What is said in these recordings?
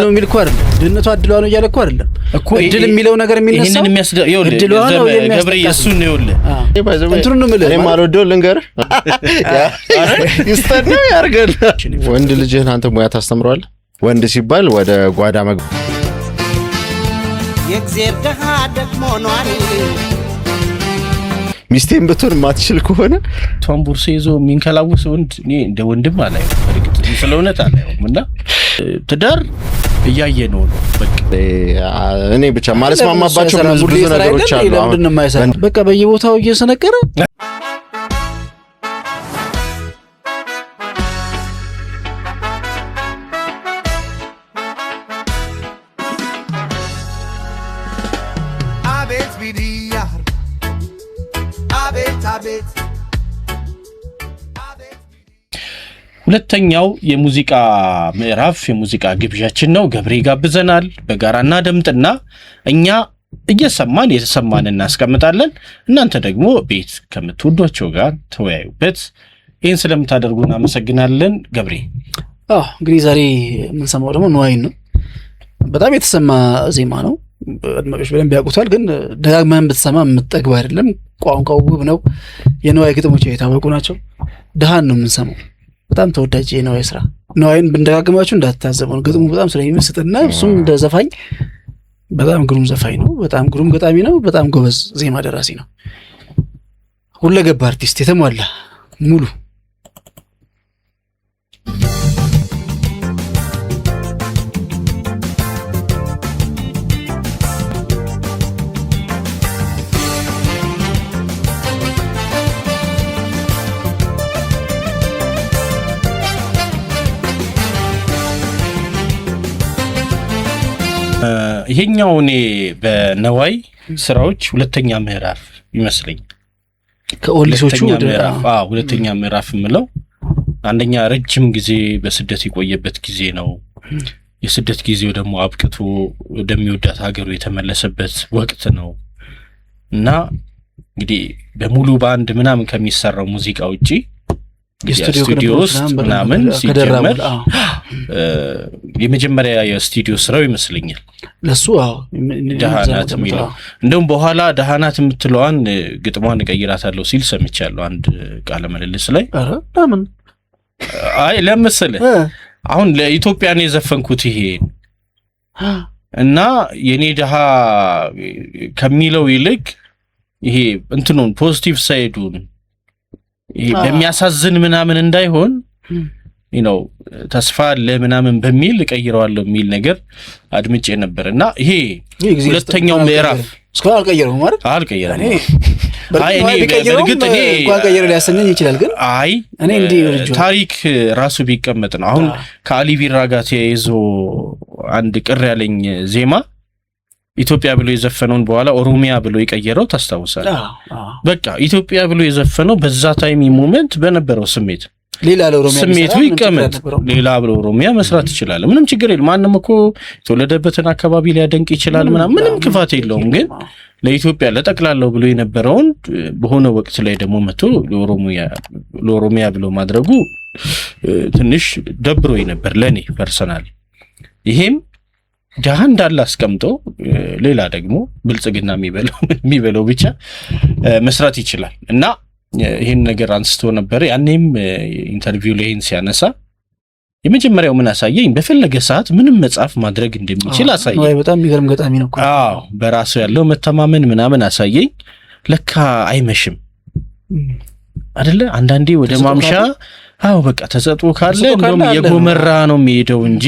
ነው የሚልኩ አይደል ድነቱ አድሏ ነው እያለ እኮ አይደል እኮ እድል የሚለው ነገር የሚነሳው ይሄንን የሚያስደው ገብሬ የሱን ነው ይወለ እንትኑ ነው ማለት እኔ ማልወደው ልንገር ይስተነው ያርገል ወንድ ልጅህን አንተ ሙያ ታስተምረዋለህ ወንድ ሲባል ወደ ጓዳ መግ የእግዚአብሔር ደሃ ደግሞ ኗሪ ሚስቴን በቶን ማትችል ከሆነ ቶምቡርሴ ይዞ ሚንከላውስ ወንድ እኔ እንደ ወንድም አላየው በርግጥ ስለሆነ አላየውም እና ትዳር እያየ ነው በቃ እኔ ብቻ ማለት ማማባቸው ብዙ ነገሮች አሉ ለምንድን ነው የማይሰራ በቃ በየቦታው እየሰነቀረ ሁለተኛው የሙዚቃ ምዕራፍ የሙዚቃ ግብዣችን ነው ገብሬ ጋብዘናል በጋራና ደምጥና እኛ እየሰማን የተሰማንን እናስቀምጣለን እናንተ ደግሞ ቤት ከምትወዷቸው ጋር ተወያዩበት ይሄን ስለምታደርጉና አመሰግናለን ገብሬ እንግዲህ ዛሬ የምንሰማው ደግሞ ነዋይን ነው በጣም የተሰማ ዜማ ነው አድማጮች በደንብ ያውቁታል ግን ደጋግመን ብትሰማ የምትጠግብ አይደለም ቋንቋው ውብ ነው የነዋይ ግጥሞች የታወቁ ናቸው ደሃን ነው የምንሰማው በጣም ተወዳጅ የነዋይ ስራ ነዋይን ብንደጋግማችሁ እንዳትታዘቡ ነው ግጥሙ በጣም ስለሚመስጥና እሱም እንደ ዘፋኝ በጣም ግሩም ዘፋኝ ነው በጣም ግሩም ገጣሚ ነው በጣም ጎበዝ ዜማ ደራሲ ነው ሁለገብ አርቲስት የተሟላ ሙሉ ይሄኛው እኔ በነዋይ ስራዎች ሁለተኛ ምዕራፍ ይመስለኛል ከኦሊሶቹ ሁለተኛ ምዕራፍ ምለው አንደኛ ረጅም ጊዜ በስደት የቆየበት ጊዜ ነው የስደት ጊዜው ደግሞ አብቅቶ ወደሚወዳት ሀገሩ የተመለሰበት ወቅት ነው እና እንግዲህ በሙሉ ባንድ ምናምን ከሚሰራው ሙዚቃ ውጪ የስቱዲዮ ውስጥ ምናምን ሲጀመር የመጀመሪያ የስቱዲዮ ስራው ይመስለኛል ለሱ ደሃናት የሚለው እንደውም በኋላ ደሃናት የምትለዋን ግጥሟን ቀይራታለሁ ሲል ሰምቻለሁ አንድ ቃለ ምልልስ ላይ ለምን አይ ለምሳሌ አሁን ለኢትዮጵያ ነው የዘፈንኩት ይሄ እና የኔ ደሃ ከሚለው ይልቅ ይሄ እንትኑን ፖዚቲቭ ሳይዱን ይሄ በሚያሳዝን ምናምን እንዳይሆን ተስፋ ለምናምን በሚል ቀይረዋለሁ የሚል ነገር አድምጬ ነበርና ይሄ ሁለተኛው ምዕራፍ እስካሁን አልቀየረው ማለት አልቀየረም አይ እኔ በርግጥ እኔ እንኳን ቀየረ ሊያሰኘኝ ይችላል ግን አይ እኔ እንዴ ታሪክ ራሱ ቢቀመጥ ነው አሁን ከአሊ ቢራ ጋር ተያይዞ አንድ ቅር ያለኝ ዜማ ኢትዮጵያ ብሎ የዘፈነውን በኋላ ኦሮሚያ ብሎ የቀየረው ታስታውሳለህ በቃ ኢትዮጵያ ብሎ የዘፈነው በዛ ታይም ሞመንት በነበረው ስሜት ሌላ ለኦሮሚያ ስሜቱ ይቀመጥ ሌላ ብሎ ኦሮሚያ መስራት ይችላል ምንም ችግር የለም ማንንም እኮ የተወለደበትን አካባቢ ሊያደንቅ ይችላል ምንም ክፋት የለውም ግን ለኢትዮጵያ ለጠቅላላው ብሎ የነበረውን በሆነ ወቅት ላይ ደግሞ መቶ ለኦሮሚያ ብሎ ማድረጉ ትንሽ ደብሮኝ ነበር ለኔ ፐርሰናሊ ይሄም ጃሃን እንዳለ አስቀምጦ ሌላ ደግሞ ብልጽግና የሚበለው ብቻ መስራት ይችላል እና ይሄን ነገር አንስቶ ነበር ያኔም ኢንተርቪው ላይ ሲያነሳ የመጀመሪያው ምን አሳየኝ በፈለገ ሰዓት ምንም መጻፍ ማድረግ እንደሚችል አሳየኝ ወይ በጣም የሚገርም ገጣሚ ነው በራሱ ያለው መተማመን ምናምን አሳየኝ ለካ አይመሽም አይደለ አንዳንዴ ወደ ማምሻ በቃ ተሰጥቶ ካለ እንደውም የጎመራ ነው የሚሄደው እንጂ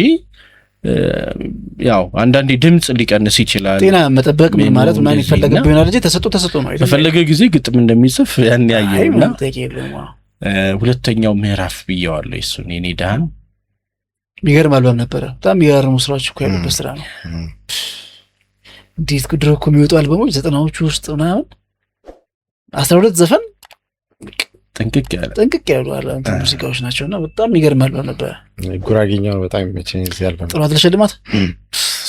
ያው አንዳንዴ ድምጽ ሊቀንስ ይችላል ጤና መጠበቅ ምን ማለት ማን ይፈልጋል ቢሆን እንጂ ተሰጥቶ ነው በፈለገ ጊዜ ግጥም እንደሚጽፍ ያን ያየውና ሁለተኛው ምዕራፍ ብየዋለሁ እሱን የኔ ዳን ቢገርም አልበም ነበር በጣም ይገርም ስራዎች እኮ ያሉበት ስራ ነው ዲስክ ድሮ እኮ የሚወጡ አልበሞች 90ዎቹ ውስጥ ምናምን 12 ዘፈን ጥንቅቅ ያሉ አልበም ሙዚቃዎች ናቸውና በጣም ይገርም አልበም ነበር ጉራጌኛው በጣም መቼም እዚህ አልበም ጥራት ለሽልማት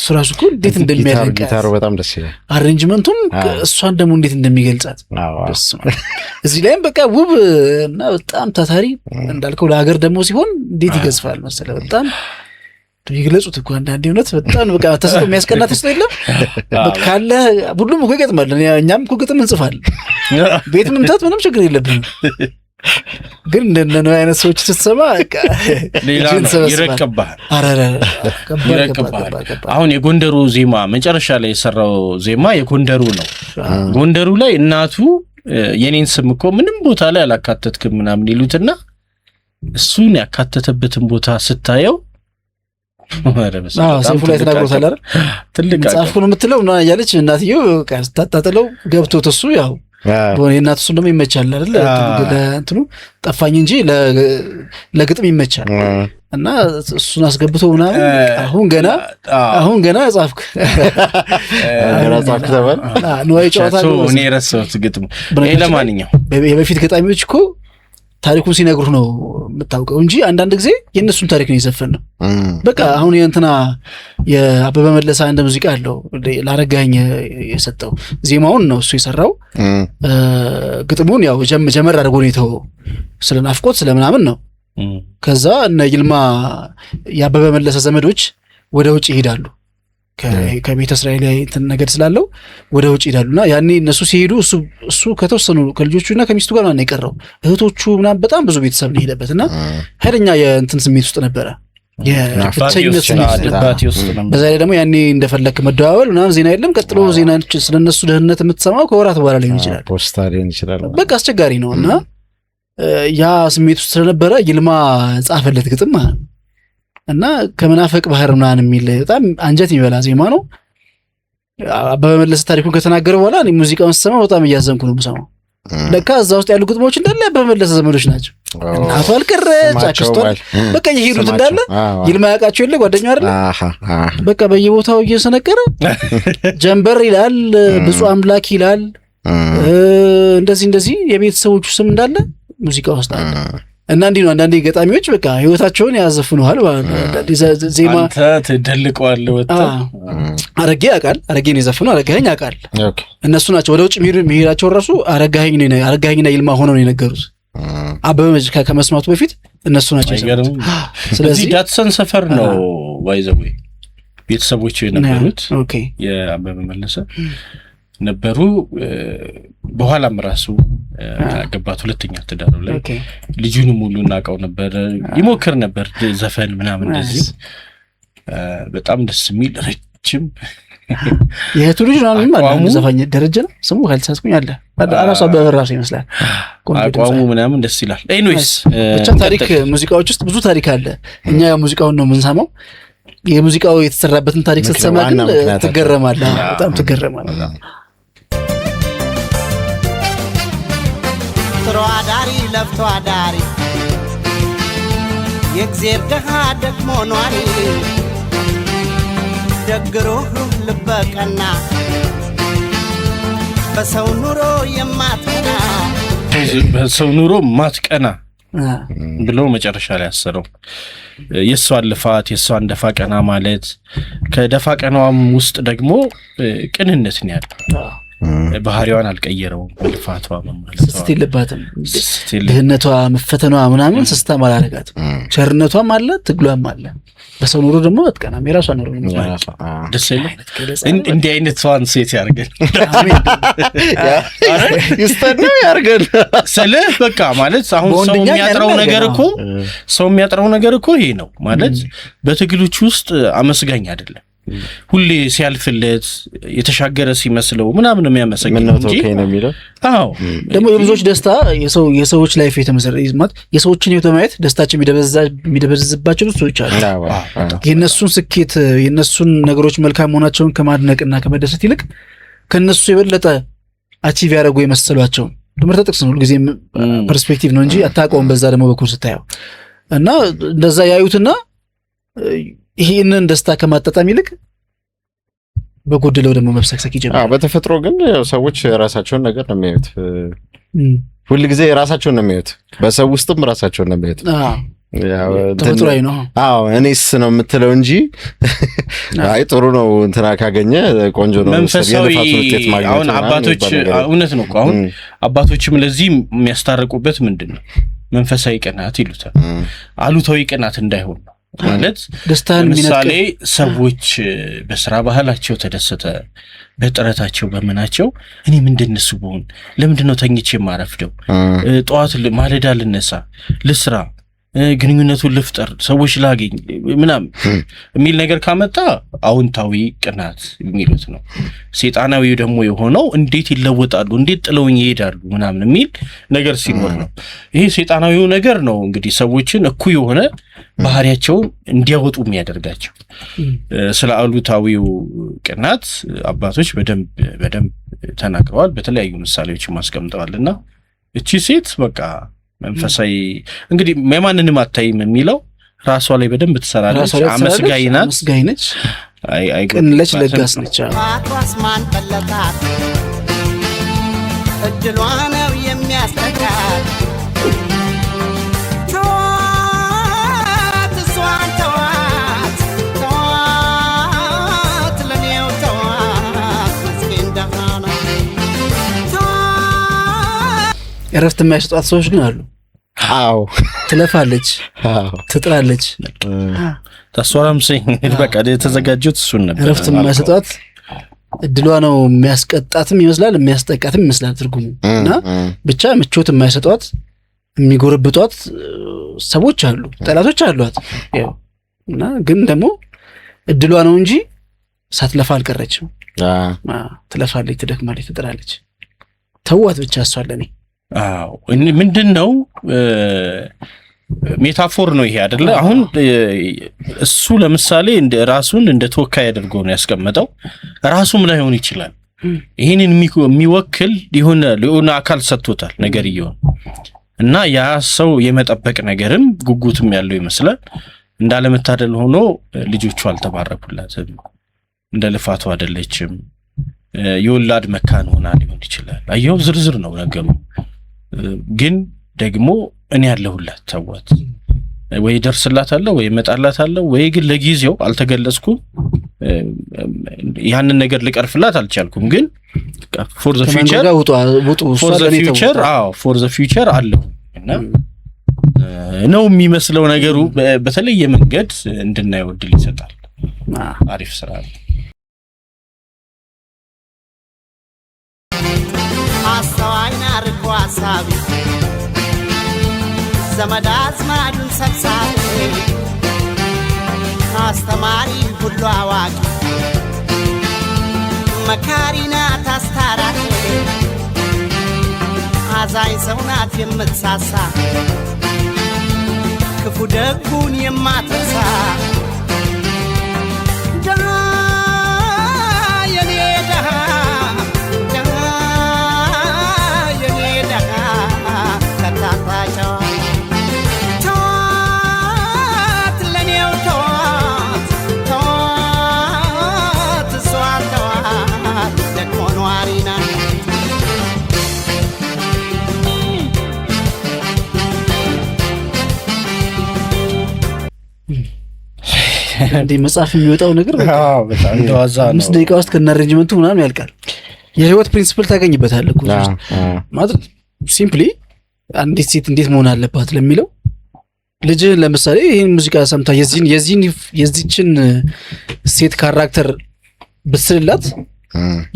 ሱራሱ እኮ እንዴት እንደሚያደርግ ጊታሩ በጣም ደስ ይላል አሬንጅመንቱም እሷን ደግሞ እንዴት እንደሚገልጻት እዚህ ላይም በቃ ውብ እና በጣም ታታሪ እንዳልከው ለሀገር ደግሞ ሲሆን እንዴት ይገዝፋል መሰለህ በጣም ይግለጹት እኮ አንዳንዴ እውነት በጣም በቃ ተስጦ የሚያስቀና ተስጦ የለም ካለ ሁሉም እኮ ይገጥማል። እኛም እኮ ግጥም እንጽፋለን ቤት መምታት ምንም ችግር የለብንም። ግን እንደነ አይነት ሰዎች ስትሰማ ሌላ ይረከባል። አሁን የጎንደሩ ዜማ መጨረሻ ላይ የሰራው ዜማ የጎንደሩ ነው። ጎንደሩ ላይ እናቱ የኔን ስም እኮ ምንም ቦታ ላይ አላካተትክም ምናምን ይሉትና እሱን ያካተተበትን ቦታ ስታየው ሰይፉ ላይ ተናግሮታል አይደል? ትልቅ ጻፍኩ ነው የምትለው እና ያለች እናትየው ታጣጥለው ገብቶት እሱ ያው የእናቱ እሱን ደግሞ ይመቻል አይደል? ለእንትኑ ጠፋኝ እንጂ ለግጥም ይመቻል እና እሱን አስገብቶ ምናምን አሁን ገና ጻፍክ ተባል ነው ጨዋታ ነው እኔ ረሳሁት ግጥሙ። ለማንኛውም የበፊት ገጣሚዎች እኮ ታሪኩን ሲነግሩህ ነው የምታውቀው እንጂ አንዳንድ ጊዜ የእነሱን ታሪክ ነው የዘፈነው። በቃ አሁን የእንትና የአበበ መለሰ አንድ ሙዚቃ አለው ላረጋኝ የሰጠው ዜማውን ነው እሱ የሰራው። ግጥሙን ያው ጀመር አድርጎ ነው የተወው ስለናፍቆት ስለምናምን ነው። ከዛ እነ ይልማ የአበበ መለሰ ዘመዶች ወደ ውጭ ይሄዳሉ ከቤተ እስራኤል እንትን ነገር ስላለው ወደ ውጭ ይሄዳሉና ያኔ እነሱ ሲሄዱ እሱ ከተወሰኑ ከልጆቹና ከሚስቱ ጋር ነው የቀረው። እህቶቹ ምናምን በጣም ብዙ ቤተሰብ ነው የሄደበትና ኃይለኛ የእንትን ስሜት ውስጥ ነበረ የብቸኝነት ስሜት ውስጥ። በዛ ላይ ደግሞ ያኔ እንደፈለክ መደዋወል ምናምን ዜና የለም። ቀጥሎ ዜና ስለነሱ ደህንነት የምትሰማው ከወራት በኋላ ሊሆን ይችላል፣ ፖስታ ሊሆን ይችላል። በቃ አስቸጋሪ ነው እና ያ ስሜት ውስጥ ስለነበረ ይልማ ጻፈለት ግጥም እና ከመናፈቅ ባህር ምናምን የሚል በጣም አንጀት የሚበላ ዜማ ነው። አበበ መለሰ ታሪኩን ከተናገረ በኋላ እኔ ሙዚቃውን ስሰማ በጣም እያዘንኩ ነው የምሰማው። ለካ እዛ ውስጥ ያሉ ግጥሞች እንዳለ አበበ መለሰ ዘመዶች ናቸው። እናቱ አልቀረች አክስቷል በቃ የሄዱት እንዳለ ይልማ ያውቃቸው የለ ጓደኛው አይደለ በቃ በየቦታው እየሰነቀረ ጀንበር ይላል፣ ብፁዕ አምላክ ይላል፣ እንደዚህ የቤተሰቦቹ ስም እንዳለ ሙዚቃ ውስጥ አለ። እና እንዲህ ነው አንዳንዴ ገጣሚዎች በቃ ህይወታቸውን ያዘፍኑሃል። ዜማ አንተ ትደልቀዋለህ ወጣ አረጋኝ ያውቃል፣ አረጋኝ የዘፈኑ አረጋኝ ያውቃል። እነሱ ናቸው ወደ ውጭ የሚሄዳቸው ራሱ አረጋኝና ይልማ ሆነው ነው የነገሩት። አበበ ከመስማቱ በፊት እነሱ ናቸው የሰሩት። ስለዚህ ዳትሰን ሰፈር ነው ዋይዘው ቤተሰቦቹ የነበሩት የአበበ መለሰ ነበሩ። በኋላም ራሱ ያገባት ሁለተኛ ትዳሩ ላይ ልጁንም ሁሉ እናውቀው ነበር። ይሞክር ነበር ዘፈን ምናምን እንደዚህ በጣም ደስ የሚል ረጅም የእህቱ ልጅ ነው ዘፋኝ ደረጀ ነው ስሙ ካልተሳሳትኩኝ አለ አራሱ አበበ ራሱ ይመስላል። አቋሙ ምናምን ደስ ይላል። ኤኒዌይስ ብቻ ታሪክ ሙዚቃዎች ውስጥ ብዙ ታሪክ አለ። እኛ ሙዚቃውን ነው የምንሰማው። የሙዚቃው የተሰራበትን ታሪክ ስትሰማ ግን ትገረማለህ፣ በጣም ትገረማለህ። ጥሩ አዳሪ ለፍቶ አዳሪ የእግዜር ደሃ ደክሞ ኗሪ ደግሩህ ልበቀና በሰው ኑሮ የማትቀና በሰው ኑሮ ማትቀና ብሎ መጨረሻ ላይ ያሰረው የሷን ልፋት የሷን ደፋ ቀና ማለት ከደፋ ቀናዋም ውስጥ ደግሞ ቅንነት ነው ያለው። ባህሪዋን አልቀየረውም። ልፋቷ ማለት ስስት የለባትም። ድህነቷ መፈተኗ ምናምን ስስታ ማላረጋት ቸርነቷም አለ ትግሏም አለ። በሰው ኑሮ ደግሞ አትቀናም። የራሷ ኑሮ ነው ማለት ደስ ይላል። እንዲህ አይነት ሰዋን ሴት ያርገን ይስተነው ያርገን ስለ በቃ ማለት አሁን ሰው የሚያጥረው ነገር እኮ ይሄ ነው ማለት በትግሎች ውስጥ አመስጋኝ አይደለም። ሁሌ ሲያልፍለት የተሻገረ ሲመስለው ምናምን የሚያመሰግን እንጂ አዎ ደግሞ የብዙዎች ደስታ የሰዎች ላይፍ የተመሰረተ የሰዎችን ህይወት ማየት ደስታቸው የሚደበዝዝባቸው ሰዎች አሉ። የነሱን ስኬት የነሱን ነገሮች መልካም መሆናቸውን ከማድነቅና ከመደሰት ይልቅ ከነሱ የበለጠ አቺቭ ያደረጉ የመሰሏቸው ትምህርት ጥቅስ ነው። ሁልጊዜ ፐርስፔክቲቭ ነው እንጂ አታውቀውም። በዛ ደግሞ በኩል ስታየው እና እንደዛ ያዩትና ይሄንን ደስታ ከማጣጣም ይልቅ በጎደለው ደግሞ መብሰክሰክ ይጀምራል። በተፈጥሮ ግን ሰዎች ራሳቸውን ነገር ነው የሚያዩት። ሁሉ ጊዜ ራሳቸውን ነው የሚያዩት። በሰው ውስጥም ራሳቸውን ነው የሚያዩት። ተፈጥሯዊ ነው። እኔስ ነው የምትለው እንጂ አይ ጥሩ ነው እንትና ካገኘ ቆንጆ ነው መንፈሳዊ አሁን አባቶች እውነት ነው እኮ አሁን አባቶችም ለዚህ የሚያስታርቁበት ምንድነው መንፈሳዊ ቅናት ይሉታል። አሉታዊ ቅናት እንዳይሆን ነው ማለት ለምሳሌ ሰዎች በስራ ባህላቸው ተደሰተ በጥረታቸው በመናቸው እኔ ምንድነሱ በሆን ለምንድነው ተኝቼ ማረፍደው ጧት ማለዳ ልነሳ ልስራ ግንኙነቱን ልፍጠር ሰዎች ላገኝ ምናም የሚል ነገር ካመጣ አውንታዊ ቅናት የሚሉት ነው። ሰይጣናዊው ደግሞ የሆነው እንዴት ይለወጣሉ እንዴት ጥለውኝ ይሄዳሉ ምናም የሚል ነገር ሲኖር ነው። ይሄ ሰይጣናዊው ነገር ነው እንግዲህ ሰዎችን እኩይ የሆነ ባህሪያቸው እንዲያወጡ የሚያደርጋቸው። ስለ አሉታዊው ቅናት አባቶች በደንብ ተናግረዋል። በተለያዩ ምሳሌዎች ማስቀምጠዋልና እቺ ሴት በቃ መንፈሳዊ እንግዲህ የማንንም አታይም የሚለው ራሷ ላይ በደንብ ትሰራለች። አመስጋኝ ነች። ቅንለች ለጋስ ነች። አቷስማን በለታት እድሏ ነው የሚያስተካት እረፍት የማይሰጧት ሰዎች ግን አሉ። አዎ ትለፋለች፣ ትጥራለች። ታስወራምሰኝ በቃ የተዘጋጁት እሱን ነበር። እረፍት የማይሰጧት እድሏ ነው የሚያስቀጣትም ይመስላል የሚያስጠቃትም ይመስላል ትርጉሙ እና ብቻ ምቾት የማይሰጧት የሚጎረብጧት ሰዎች አሉ፣ ጠላቶች አሏት። ያው እና ግን ደግሞ እድሏ ነው እንጂ ሳትለፋ አልቀረችም። ትለፋለች፣ ትደክማለች፣ ትጥራለች። ተዋት ብቻ አሷለኔ አዎ ምንድነው ሜታፎር ነው ይሄ አይደለ? አሁን እሱ ለምሳሌ እንደ ራሱን እንደ ተወካይ አድርጎ ነው ያስቀመጠው። ራሱም ላይ ሆነ ይችላል ይሄንን የሚወክል የሆነ አካል ሰጥቶታል ነገር ይሁን እና ያ ሰው የመጠበቅ ነገርም ጉጉትም ያለው ይመስላል። እንዳለመታደል ሆኖ ልጆቹ አልተባረኩላትም፣ እንደ ልፋቱ አይደለችም። የወላድ መካን ሆና ሊሆን ይችላል። አየው ዝርዝር ነው ነገሩ። ግን ደግሞ እኔ ያለሁላት ተዋት ወይ ደርስላታለሁ ወይ መጣላታለሁ ወይ ግን ለጊዜው አልተገለጽኩም ያንን ነገር ልቀርፍላት አልቻልኩም። ግን for the future አለው እና ነው የሚመስለው ነገሩ በተለየ መንገድ እንድናየው እድል ይሰጣል። አሪፍ ስራ ነው። አስተዋይና ርቆ አሳቢ ዘመድ አዝማዱን ሰብሳቢ አስተማሪ ሁሉ አዋቂ መካሪ ናት አስታራቂ አዛኝ ሰው ናት የምትሳሳ ክፉ ደጉን የማትረሳ እንዴ መጽሐፍ የሚወጣው ነገር በጣም እንደዋዛ ነው። 5 ደቂቃ ውስጥ ከነ አሬንጅመንቱ ምናምን ያልቃል። የህይወት ፕሪንሲፕል ታገኝበታለህ እኮ ማለት ሲምፕሊ አንዲት ሴት እንዴት መሆን አለባት ለሚለው ልጅህን ለምሳሌ ይሄን ሙዚቃ ሰምታ የዚህችን ሴት ካራክተር ብትስልላት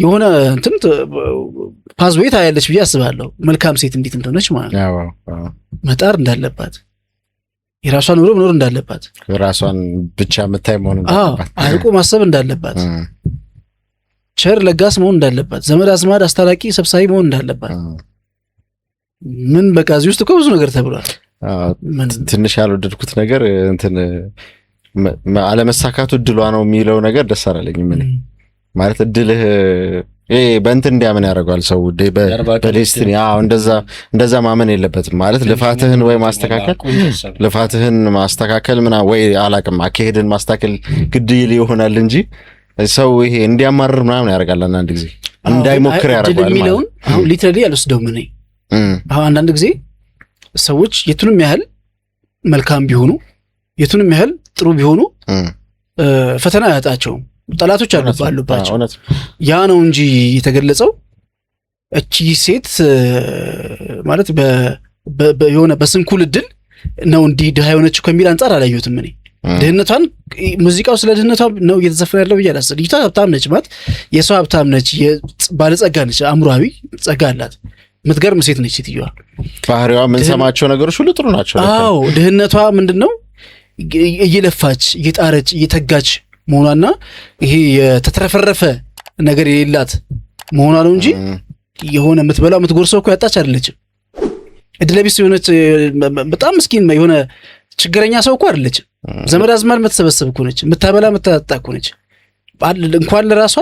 የሆነ እንትን ፓዝዌይ ታያለች ብዬ አስባለሁ። መልካም ሴት እንዴት እንደሆነች ማለት ነው። መጣር እንዳለባት የራሷን ኑሮ መኖር እንዳለባት ራሷን ብቻ መታይ መሆን እንዳለባት አርቆ ማሰብ እንዳለባት ቸር ለጋስ መሆን እንዳለባት ዘመድ አዝማድ አስታራቂ ሰብሳቢ መሆን እንዳለባት ምን በቃ እዚህ ውስጥ እኮ ብዙ ነገር ተብሏል። ትንሽ ያልወደድኩት ነገር እንትን አለመሳካቱ እድሏ ነው የሚለው ነገር ደስ አላለኝም። ምን ማለት እድልህ በእንትን እንዲያምን ያደርጋል ሰው በዴስቲኒ እንደዛ ማመን የለበትም ማለት ልፋትህን ማስተካከል ምና ወይ አላቅም አካሄድን ማስተካከል ግድል ይሆናል እንጂ ሰው ይሄ እንዲያማርር ምናምን ያደርጋል። አንዳንድ ጊዜ እንዳይሞክር ያደርጋል ማለት አሁን ሊትራሊ አልወስደውም እኔ አሁን አንዳንድ ጊዜ ሰዎች የቱንም ያህል መልካም ቢሆኑ የቱንም ያህል ጥሩ ቢሆኑ ፈተና ያጣቸውም ጠላቶች አሉባቸው። ያ ነው እንጂ የተገለጸው እቺ ሴት ማለት የሆነ በስንኩል እድል ነው እንዲህ ድሃ የሆነችው ከሚል አንጻር አላየሁትም እኔ ድህነቷን ሙዚቃው ስለ ድህነቷ ነው እየተዘፈነ ያለው ብዬ አላስብም። ልጅቷ ሀብታም ነች ማለት የሰው ሀብታም ነች፣ ባለጸጋ ነች፣ አእምሯዊ ጸጋ አላት፣ የምትገርም ሴት ነች ሴትዮዋ። ባህሪዋ የምንሰማቸው ነገሮች ሁሉ ጥሩ ናቸው። አዎ ድህነቷ ምንድነው እየለፋች እየጣረች እየተጋች መሆኗና ይሄ የተትረፈረፈ ነገር የሌላት መሆኗ ነው እንጂ የሆነ የምትበላው የምትጎርሰው እኮ ያጣች አይደለችም። እድለቢስ የሆነች በጣም ምስኪን የሆነ ችግረኛ ሰው እኮ አይደለችም። ዘመድ አዝማድ የምትሰበሰብ እኮ ነች፣ የምታበላ የምታጠጣ እኮ ነች። እንኳን ለራሷ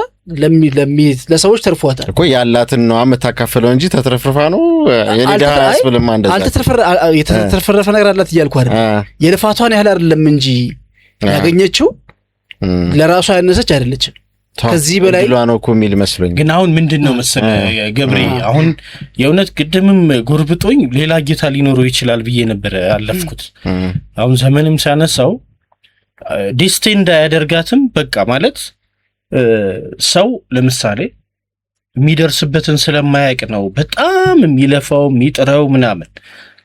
ለሰዎች ተርፏታል እኮ። ያላትን ነው የምታካፍለው እንጂ ተትረፍርፋ ነው የኔዳ ያስብልማ። እንደዛ የተትረፈረፈ ነገር አላት እያልኩ አይደል። የልፋቷን ያህል አይደለም እንጂ ያገኘችው ለራሷ ያነሰች አይደለችም። ከዚህ በላይ ነው እኮ የሚል መስሎኝ። ግን አሁን ምንድነው መሰለህ ገብሬ፣ አሁን የእውነት ቅድምም ጎርብጦኝ ሌላ ጌታ ሊኖረው ይችላል ብዬ ነበር ያለፍኩት። አሁን ዘመንም ሲያነሳው ዲስቴን እንዳያደርጋትም በቃ ማለት ሰው ለምሳሌ የሚደርስበትን ስለማያውቅ ነው በጣም የሚለፋው የሚጥረው ምናምን።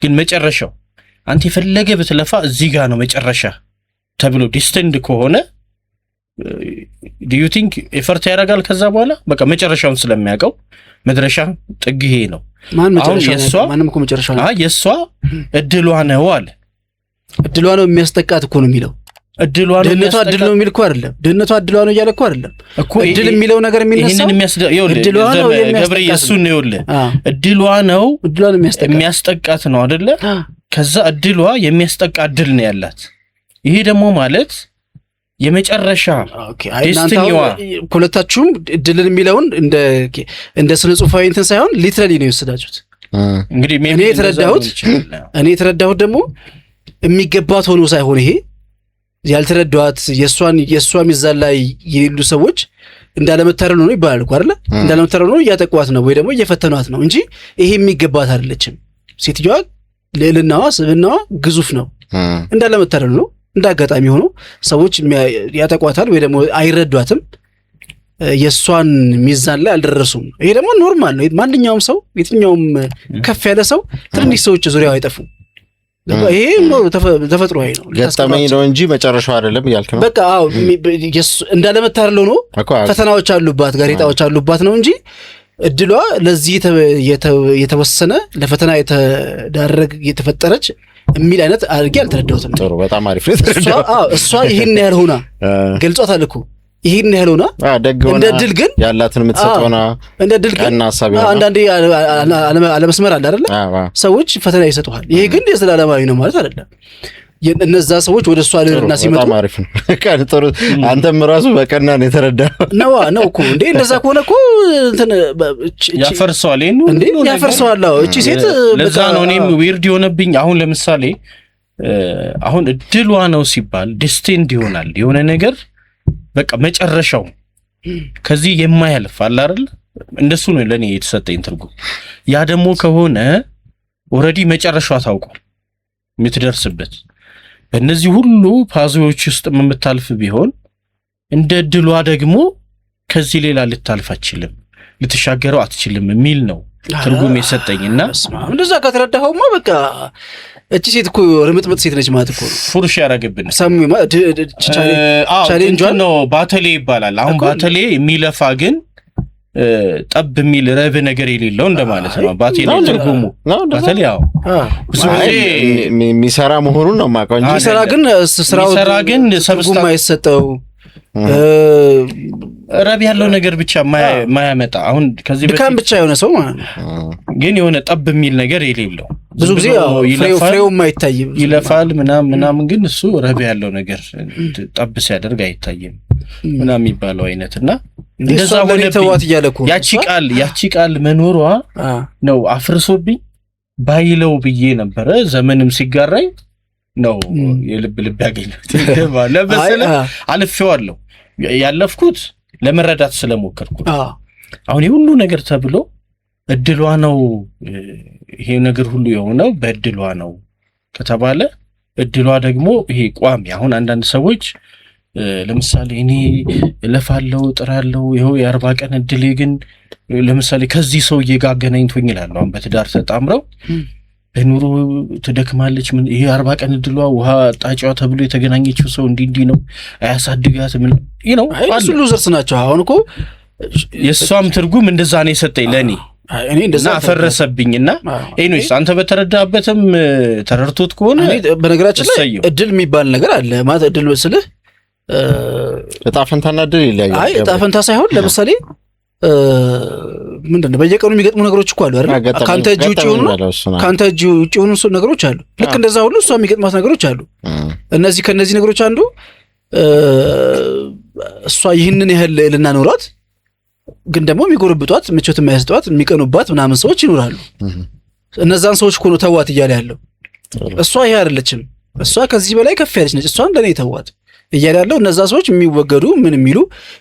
ግን መጨረሻው አንተ የፈለገ ብትለፋ እዚህ ጋር ነው መጨረሻ ተብሎ ዲስቴንድ ከሆነ do you think ኤፈርት ያደርጋል? ከዛ በኋላ በቃ መጨረሻውን ስለሚያውቀው መድረሻ ጥግ ይሄ ነው። ማንም እኮ መጨረሻው ነው። የሷ እድሏ ነው አለ። እድሏ ነው የሚያስጠቃት እኮ ነው የሚለው። እድሏ ነው ድህነቷ እድል ነው የሚል እኮ አይደለም። ድህነቷ እድሏ ነው እያለ እኮ አይደለም እኮ። እድል የሚለው ነገር የሚነሳው እድሏ ነው ገብሬ፣ እሱን ነው ይኸውልህ። እድሏ ነው የሚያስጠቃት ነው አይደለ? ከዛ እድሏ የሚያስጠቃ እድል ነው ያላት። ይሄ ደግሞ ማለት የመጨረሻ ዲስቲኒዋ ሁለታችሁም እድልን የሚለውን እንደ ስነ ጽሁፋዊ እንትን ሳይሆን ሊትራሊ ነው የወሰዳችሁት። እንግዲህ እኔ የተረዳሁት ደግሞ የሚገባት ሆኖ ሳይሆን ይሄ ያልተረዳዋት የሷ ሚዛን ላይ የሌሉ ሰዎች እንዳለመታረል ነው ይባላል እኮ አይደለ? እንዳለመታረል ነው እያጠቋት ነው ወይ ደግሞ እየፈተኗት ነው እንጂ ይሄ የሚገባት አይደለችም። ሴትዮዋ ልዕልናዋ ስብዕናዋ ግዙፍ ነው። እንዳለመታረል ነው። እንዳጋጣሚ ሆኖ ሰዎች ያጠቋታል ወይ ደግሞ አይረዷትም። የሷን ሚዛን ላይ አልደረሱም። ይሄ ደግሞ ኖርማል ነው። ማንኛውም ሰው የትኛውም ከፍ ያለ ሰው ትንሽ ሰዎች ዙሪያው አይጠፉም። ይሄ ተፈጥሯዊ ነው። ገጠመኝ ነው እንጂ መጨረሻው አይደለም እያልክ ነው። በቃ አዎ እንዳለመታረል ነው። ፈተናዎች አሉባት፣ ጋሬጣዎች አሉባት ነው እንጂ እድሏ ለዚህ የተወሰነ ለፈተና የተዳረገ የተፈጠረች የሚል አይነት አድርጌ አልተረዳሁትም። ጥሩ፣ በጣም አሪፍ ነው የተረዳው። እሷ ይሄን ያህል ሆና ገልጿታል እኮ ይሄን ያህል ሆና እንደ ድል ግን ያላትን የምትሰጠውና እንደ ድል ግን አንዳንዴ አለመስመር አለ አይደለ? ሰዎች ፈተና ይሰጡሃል። ይሄ ግን የዘላለማዊ ነው ማለት አይደለም። እነዛ ሰዎች ወደ እሷ ልዕልና ሲመጡ በጣም አሪፍ ነው። በቃ ጥሩ። አንተም ራሱ በቀና ነው የተረዳው ነው እኮ እንዴ። እንደዛ ከሆነ እኮ እንትን ያፈርሰዋል እንዴ ያፈርሰዋል። እቺ ሴት ለዛ ነው እኔም ዊርድ የሆነብኝ። አሁን ለምሳሌ አሁን እድሏ ነው ሲባል ዲስቲንድ ይሆናል የሆነ ነገር በቃ መጨረሻው ከዚህ የማያልፍ አለ አይደል? እንደሱ ነው ለኔ የተሰጠኝ ትርጉም። ያ ደግሞ ከሆነ ኦሬዲ መጨረሻው ታውቋል የምትደርስበት። በእነዚህ ሁሉ ፓዞዎች ውስጥ የምታልፍ ቢሆን እንደ እድሏ ደግሞ ከዚህ ሌላ ልታልፍ አትችልም፣ ልትሻገረው አትችልም የሚል ነው ትርጉም የሰጠኝና እንደዛ ከተረዳኸውማ በቃ እቺ ሴት እኮ ርምጥምጥ ሴት ነች ማለት እኮ ፉርሽ ያረጋግብን ሰሙ ቻሌንጅ ነው። ባተሌ ይባላል። አሁን ባተሌ የሚለፋ ግን ጠብ የሚል ረብ ነገር የሌለው እንደማለት ነው። ባተሌ ትርጉሙ ባተሌ ያው ብዙ ጊዜ የሚሰራ መሆኑን ነው የማውቀው እንጂ የሚሰራ ግን ትርጉም አይሰጠው ረብ ያለው ነገር ብቻ ማያመጣ አሁን ከዚህ በፊት ብቻ የሆነ ሰው ማለት ነው። ግን የሆነ ጠብ የሚል ነገር የሌለው ብዙ ጊዜ ፍሬው የማይታይም ይለፋል ምናምን ግን እሱ ረብ ያለው ነገር ጠብ ሲያደርግ አይታይም ምናምን የሚባለው አይነትና እንደዛ ሆነ ተዋት እያለኩ ያቺ ቃል መኖሯ ነው አፍርሶብኝ ባይለው ብዬ ነበረ። ዘመንም ሲጋራይ ነው የልብ ያገኘሁት ለበሰለ አልፌዋለሁ። ያለፍኩት ለመረዳት ስለሞከርኩ አሁን የሁሉ ነገር ተብሎ እድሏ ነው ይሄ ነገር ሁሉ የሆነው በእድሏ ነው ከተባለ እድሏ ደግሞ ይሄ ቋሚ። አሁን አንዳንድ ሰዎች ለምሳሌ እኔ ለፋለው ጥራለው ይሄው የ40 ቀን እድሌ ግን ለምሳሌ ከዚህ ሰውዬ ጋር አገናኝቶኝ ይላል። አሁን በትዳር ተጣምረው በኑሮ ትደክማለች። ምን ይሄ 40 ቀን እድሏ ውሃ ጣጫዋ ተብሎ የተገናኘችው ሰው እንዲህ ነው አያሳድጋት ምን ነው እሱ ሉዘርስ ናቸው። አሁን እኮ የሷም ትርጉም እንደዛ ነው የሰጠኝ ለኔ እኔ እንደዛ አፈረሰብኝና ኤኒዌይስ አንተ በተረዳበትም ተረርቶት ከሆነ በነገራችን ላይ እድል የሚባል ነገር አለ ማለት እድል ወስልህ እጣ ፈንታና እድል ይለያያል። አይ እጣ ፈንታ ሳይሆን ለምሳሌ ምንድነው በየቀኑ የሚገጥሙ ነገሮች እኮ አሉ አይደል? ካንተ እጅ ውጪ የሆኑ ነገሮች አሉ። ልክ እንደዛ ሁሉ እሷ የሚገጥማት ነገሮች አሉ። እነዚህ ከነዚህ ነገሮች አንዱ እሷ ይህንን ያህል ልናኖራት ግን ደግሞ የሚጎርብጧት ምቾት የማያስጠዋት የሚቀኑባት ምናምን ሰዎች ይኖራሉ። እነዛን ሰዎች እኮ ነው ተዋት እያለ ያለው። እሷ ይሄ አይደለችም፣ እሷ ከዚህ በላይ ከፍ ያለች ነች፣ እሷን ለኔ ተዋት እያለ ያለው። እነዛ ሰዎች የሚወገዱ ምን የሚሉ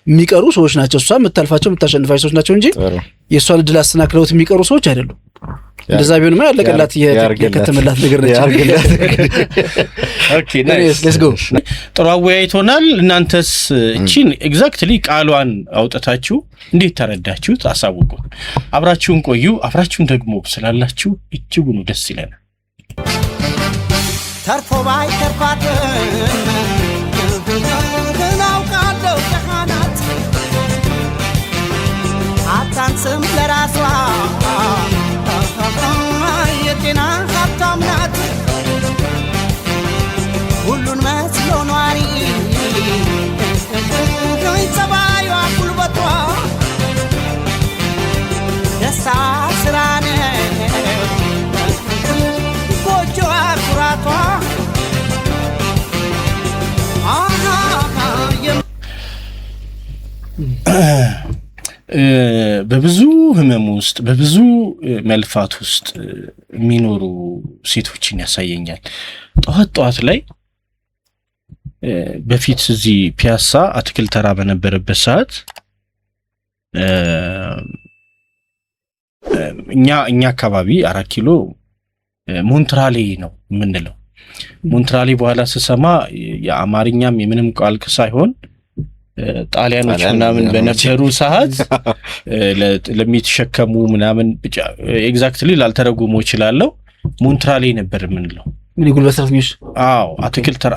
የሚቀሩ ሰዎች ናቸው። እሷ የምታልፋቸው የምታሸንፋቸው ሰዎች ናቸው እንጂ የእሷን እድል አስተናክለውት የሚቀሩ ሰዎች አይደሉም። እንደዛ ቢሆንማ ያለቀላት የከተመላት ነገር ነች። ኦኬ ናይስ ሌትስ ጎ። ጥሩ አወያይቶናል። እናንተስ እቺን ኤግዛክትሊ ቃሏን አውጣታችሁ እንዴት ተረዳችሁት? አሳውቁ። አብራችሁን ቆዩ። አብራችሁን ደግሞ ስላላችሁ እጅጉን ደስ ይለናል። ተርፎ ባይ ተርፋት ናውቃለው ተሃናት አታንስም ለራሷ የጤና ሀብታም ናት። ሁሉን መስሎ ኗሪ ጸባዩዋ ጉልበቷ ደስታ ስራ ነው ጎጆዋ ኩራቷ። በብዙ ህመም ውስጥ በብዙ መልፋት ውስጥ የሚኖሩ ሴቶችን ያሳየኛል። ጠዋት ላይ በፊት እዚህ ፒያሳ አትክልት ተራ በነበረበት ሰዓት እኛ አካባቢ 4 ኪሎ ሞንትራሌ ነው የምንለው። ሞንትራሌ በኋላ ስሰማ የአማርኛም የምንም ቃል ሳይሆን ጣሊያኖች ምናምን በነበሩ ሰዓት ለሚተሸከሙ ምናምን ብቻ ኤግዛክትሊ ላልተረጉሞ ይችላልው ሞንትራሌ ነበር የምንለው። ምን ይጉልበት ሰራተኞች አትክልት ተራ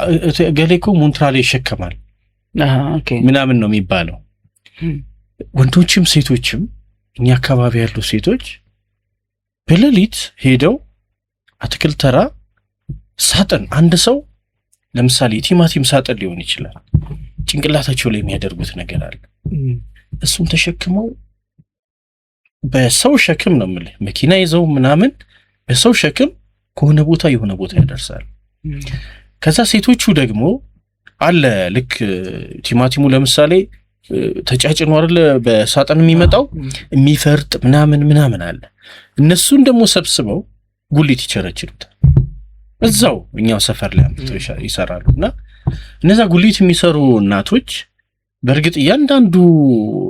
ገሌኮ ሞንትራሌ ይሸከማል ኦኬ ምናምን ነው የሚባለው። ወንዶችም ሴቶችም እኛ አካባቢ ያሉ ሴቶች በሌሊት ሄደው አትክልት ተራ ሳጥን አንድ ሰው ለምሳሌ ቲማቲም ሳጥን ሊሆን ይችላል ጭንቅላታቸው ላይ የሚያደርጉት ነገር አለ። እሱን ተሸክመው በሰው ሸክም ነው ማለት መኪና ይዘው ምናምን በሰው ሸክም ከሆነ ቦታ የሆነ ቦታ ያደርሳል። ከዛ ሴቶቹ ደግሞ አለ ልክ ቲማቲሙ ለምሳሌ ተጫጭኖ አይደለ በሳጥን የሚመጣው የሚፈርጥ ምናምን አለ። እነሱን ደግሞ ሰብስበው ጉሊት ይቸረችሉታል። እዛው እኛው ሰፈር ላይ አምጥተው ይሰራሉና እነዛ ጉሊት የሚሰሩ እናቶች በእርግጥ እያንዳንዱ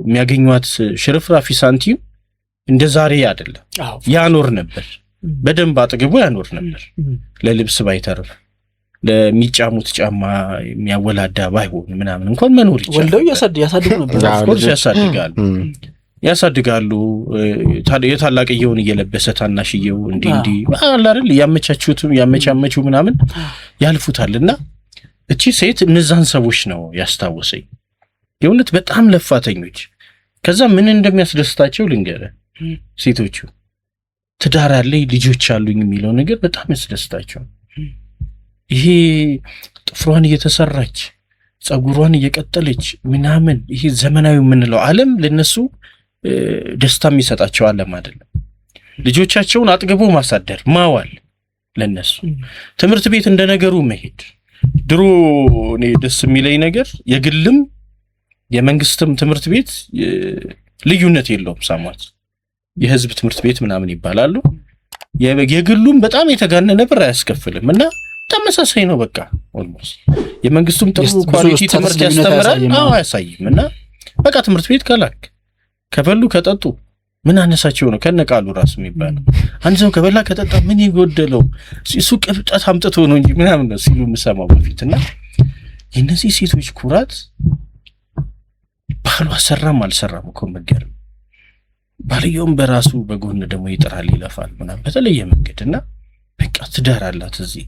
የሚያገኙት ሽርፍራፊ ሳንቲም እንደ ዛሬ አይደለም። ያኖር ነበር፣ በደንብ አጥግቦ ያኖር ነበር። ለልብስ ባይተርፍ ለሚጫሙት ጫማ የሚያወላዳ ባይሆን ምናምን እንኳን መኖር ይችላል። ወልደው ያሳድጉ ነበር። ኦፍኮርስ ያሳድጋሉ። የታላቅየውን እየለበሰ ታናሽየው እንዲህ አለ አይደል ያመቻመቹ ምናምን ያልፉታልና እቺ ሴት እነዛን ሰዎች ነው ያስታወሰኝ። የእውነት በጣም ለፋተኞች። ከዛ ምን እንደሚያስደስታቸው ልንገረ ሴቶቹ ትዳር አለኝ ልጆች አሉኝ የሚለው ነገር በጣም ያስደስታቸው። ይሄ ጥፍሯን እየተሰራች ጸጉሯን እየቀጠለች ምናምን ይሄ ዘመናዊ የምንለው ዓለም ለነሱ ደስታ የሚሰጣቸው ዓለም አይደለም። ልጆቻቸውን አጥግቦ ማሳደር ማዋል ለነሱ ትምህርት ቤት እንደነገሩ መሄድ። ድሮ እኔ ደስ የሚለኝ ነገር የግልም የመንግስትም ትምህርት ቤት ልዩነት የለውም። ሳማት የህዝብ ትምህርት ቤት ምናምን ይባላሉ። የግሉም በጣም የተጋነነ ብር አያስከፍልም እና ተመሳሳይ ነው። በቃ ኦልሞስት የመንግስቱም ጥሩ ኳሊቲ ትምህርት ያስተምራል። አያሳይም እና በቃ ትምህርት ቤት ካላክ ከበሉ ከጠጡ ምን አነሳቸው ነው ከነቃሉ ራስ የሚባለው። አንድ ሰው ከበላ ከጠጣ ምን ይጎደለው እሱ ቅብጠት አምጥቶ ነው እንጂ ምናምን ነው ሲሉ የምሰማው በፊትና የነዚህ ሴቶች ኩራት ባሏ ሰራም አልሰራም እኮ መገረም። ባልየውም በራሱ በጎን ደግሞ ይጥራል ይለፋል ምናምን በተለየ መንገድና በቃ ትዳር አላት እዚህ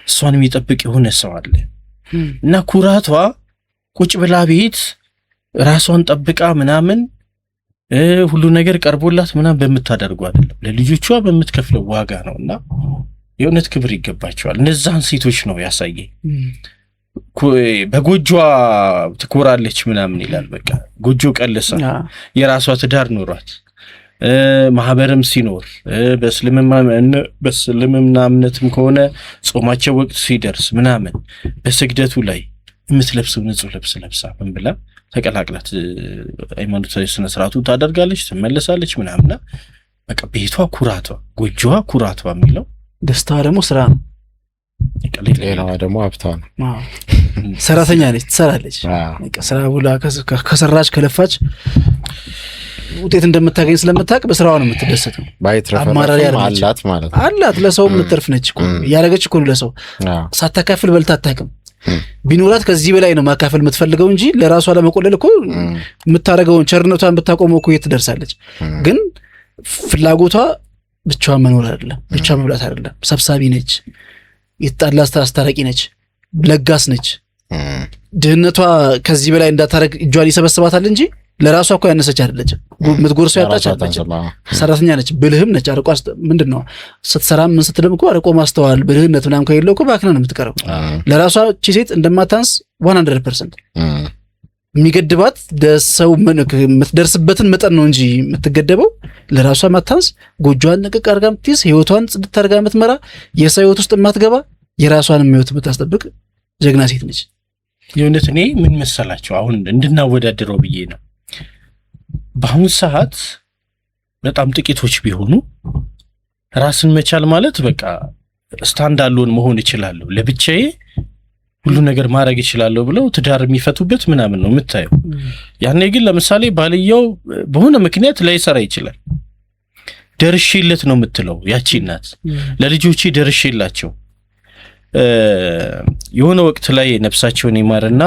እሷን የሚጠብቅ የሆነ ሰው አለ እና ኩራቷ ቁጭ ብላ ቤት ራሷን ጠብቃ ምናምን ሁሉ ነገር ቀርቦላት ምናምን በመታደርገው አይደለም ለልጆቿ በመትከፍለው ዋጋ ነውና የእውነት ክብር ይገባቸዋል እነዛን ሴቶች ነው ያሳየ በጎጆ ትኮራለች ምናምን ይላል በቃ ጎጆ ቀለሳ የራሷ ትዳር ኖሯት ማህበርም ሲኖር በእስልምና እምነትም ከሆነ ጾማቸው ወቅት ሲደርስ ምናምን በስግደቱ ላይ የምትለብሰው ንጹህ ልብስ ለብሳ ምን ብላ ተቀላቅላት ሃይማኖታዊ ስነ ስርዓቱ ታደርጋለች ትመለሳለች ምናምንና በቃ ቤቷ ኩራቷ ጎጆዋ ኩራቷ የሚለው ደስታዋ ደግሞ ስራ ነው ሌላዋ ደግሞ ሀብቷ ነው ሰራተኛ ነች ትሰራለች በቃ ስራ ብላ ከሰራች ከለፋች ውጤት እንደምታገኝ ስለምታውቅ በስራዋ ነው የምትደሰተው ባይትረፈረም አላት ማለት ነው አላት ለሰው የምትርፍ ነች እኮ ያረጋች እኮ ለሰው ሳታካፍል በልታ አታውቅም ቢኖራት ከዚህ በላይ ነው ማካፈል የምትፈልገው እንጂ ለራሷ ለመቆለል እኮ የምታረጋውን ቸርነቷን ብታቆመው እኮ ትደርሳለች ግን ፍላጎቷ ብቻዋን መኖር አይደለም ብቻዋን መብላት አይደለም ሰብሳቢ ነች ይጣላስ ታስታራቂ ነች ለጋስ ነች ድህነቷ ከዚህ በላይ እንዳታረግ እጇን ይሰበስባታል እንጂ ለራሷ እኮ ያነሰች አይደለች ምትጎርሰው ያጣች አይደለች ሰራተኛ ነች ብልህም ነች አርቆ ምንድነው ስትሰራ ምን ስትልም እኮ አርቆ ማስተዋል ብልህነት ምናምን ከሌለው እኮ ባክና ነው የምትቀረው ለራሷ እቺ ሴት እንደማታንስ 100% የሚገድባት ደሰው የምትደርስበትን መጠን ነው እንጂ የምትገደበው ለራሷ ማታንስ ጎጆዋን ንቅቅ አርጋ ምትይዝ ህይወቷን ጽድት አርጋ ምትመራ የሰው ህይወት ውስጥ የማትገባ የራሷን ህይወት የምታስጠብቅ ጀግና ሴት ነች የእውነት እኔ ምን መሰላችሁ አሁን እንድናወዳድረው ብዬ ነው በአሁን ሰዓት በጣም ጥቂቶች ቢሆኑ ራስን መቻል ማለት በቃ ስታንድ አሎን መሆን ይችላልው ለብቻዬ ሁሉ ነገር ማድረግ ይችላልው ብለው ትዳር የሚፈቱበት ምናምን ነው የምታየው ያኔ ግን ለምሳሌ ባልየው በሆነ ምክንያት ላይሰራ ይችላል ደርሼለት ነው የምትለው ያቺ እናት ለልጆቼ ደርሼላቸው የሆነ ወቅት ላይ ነፍሳቸውን ይማርና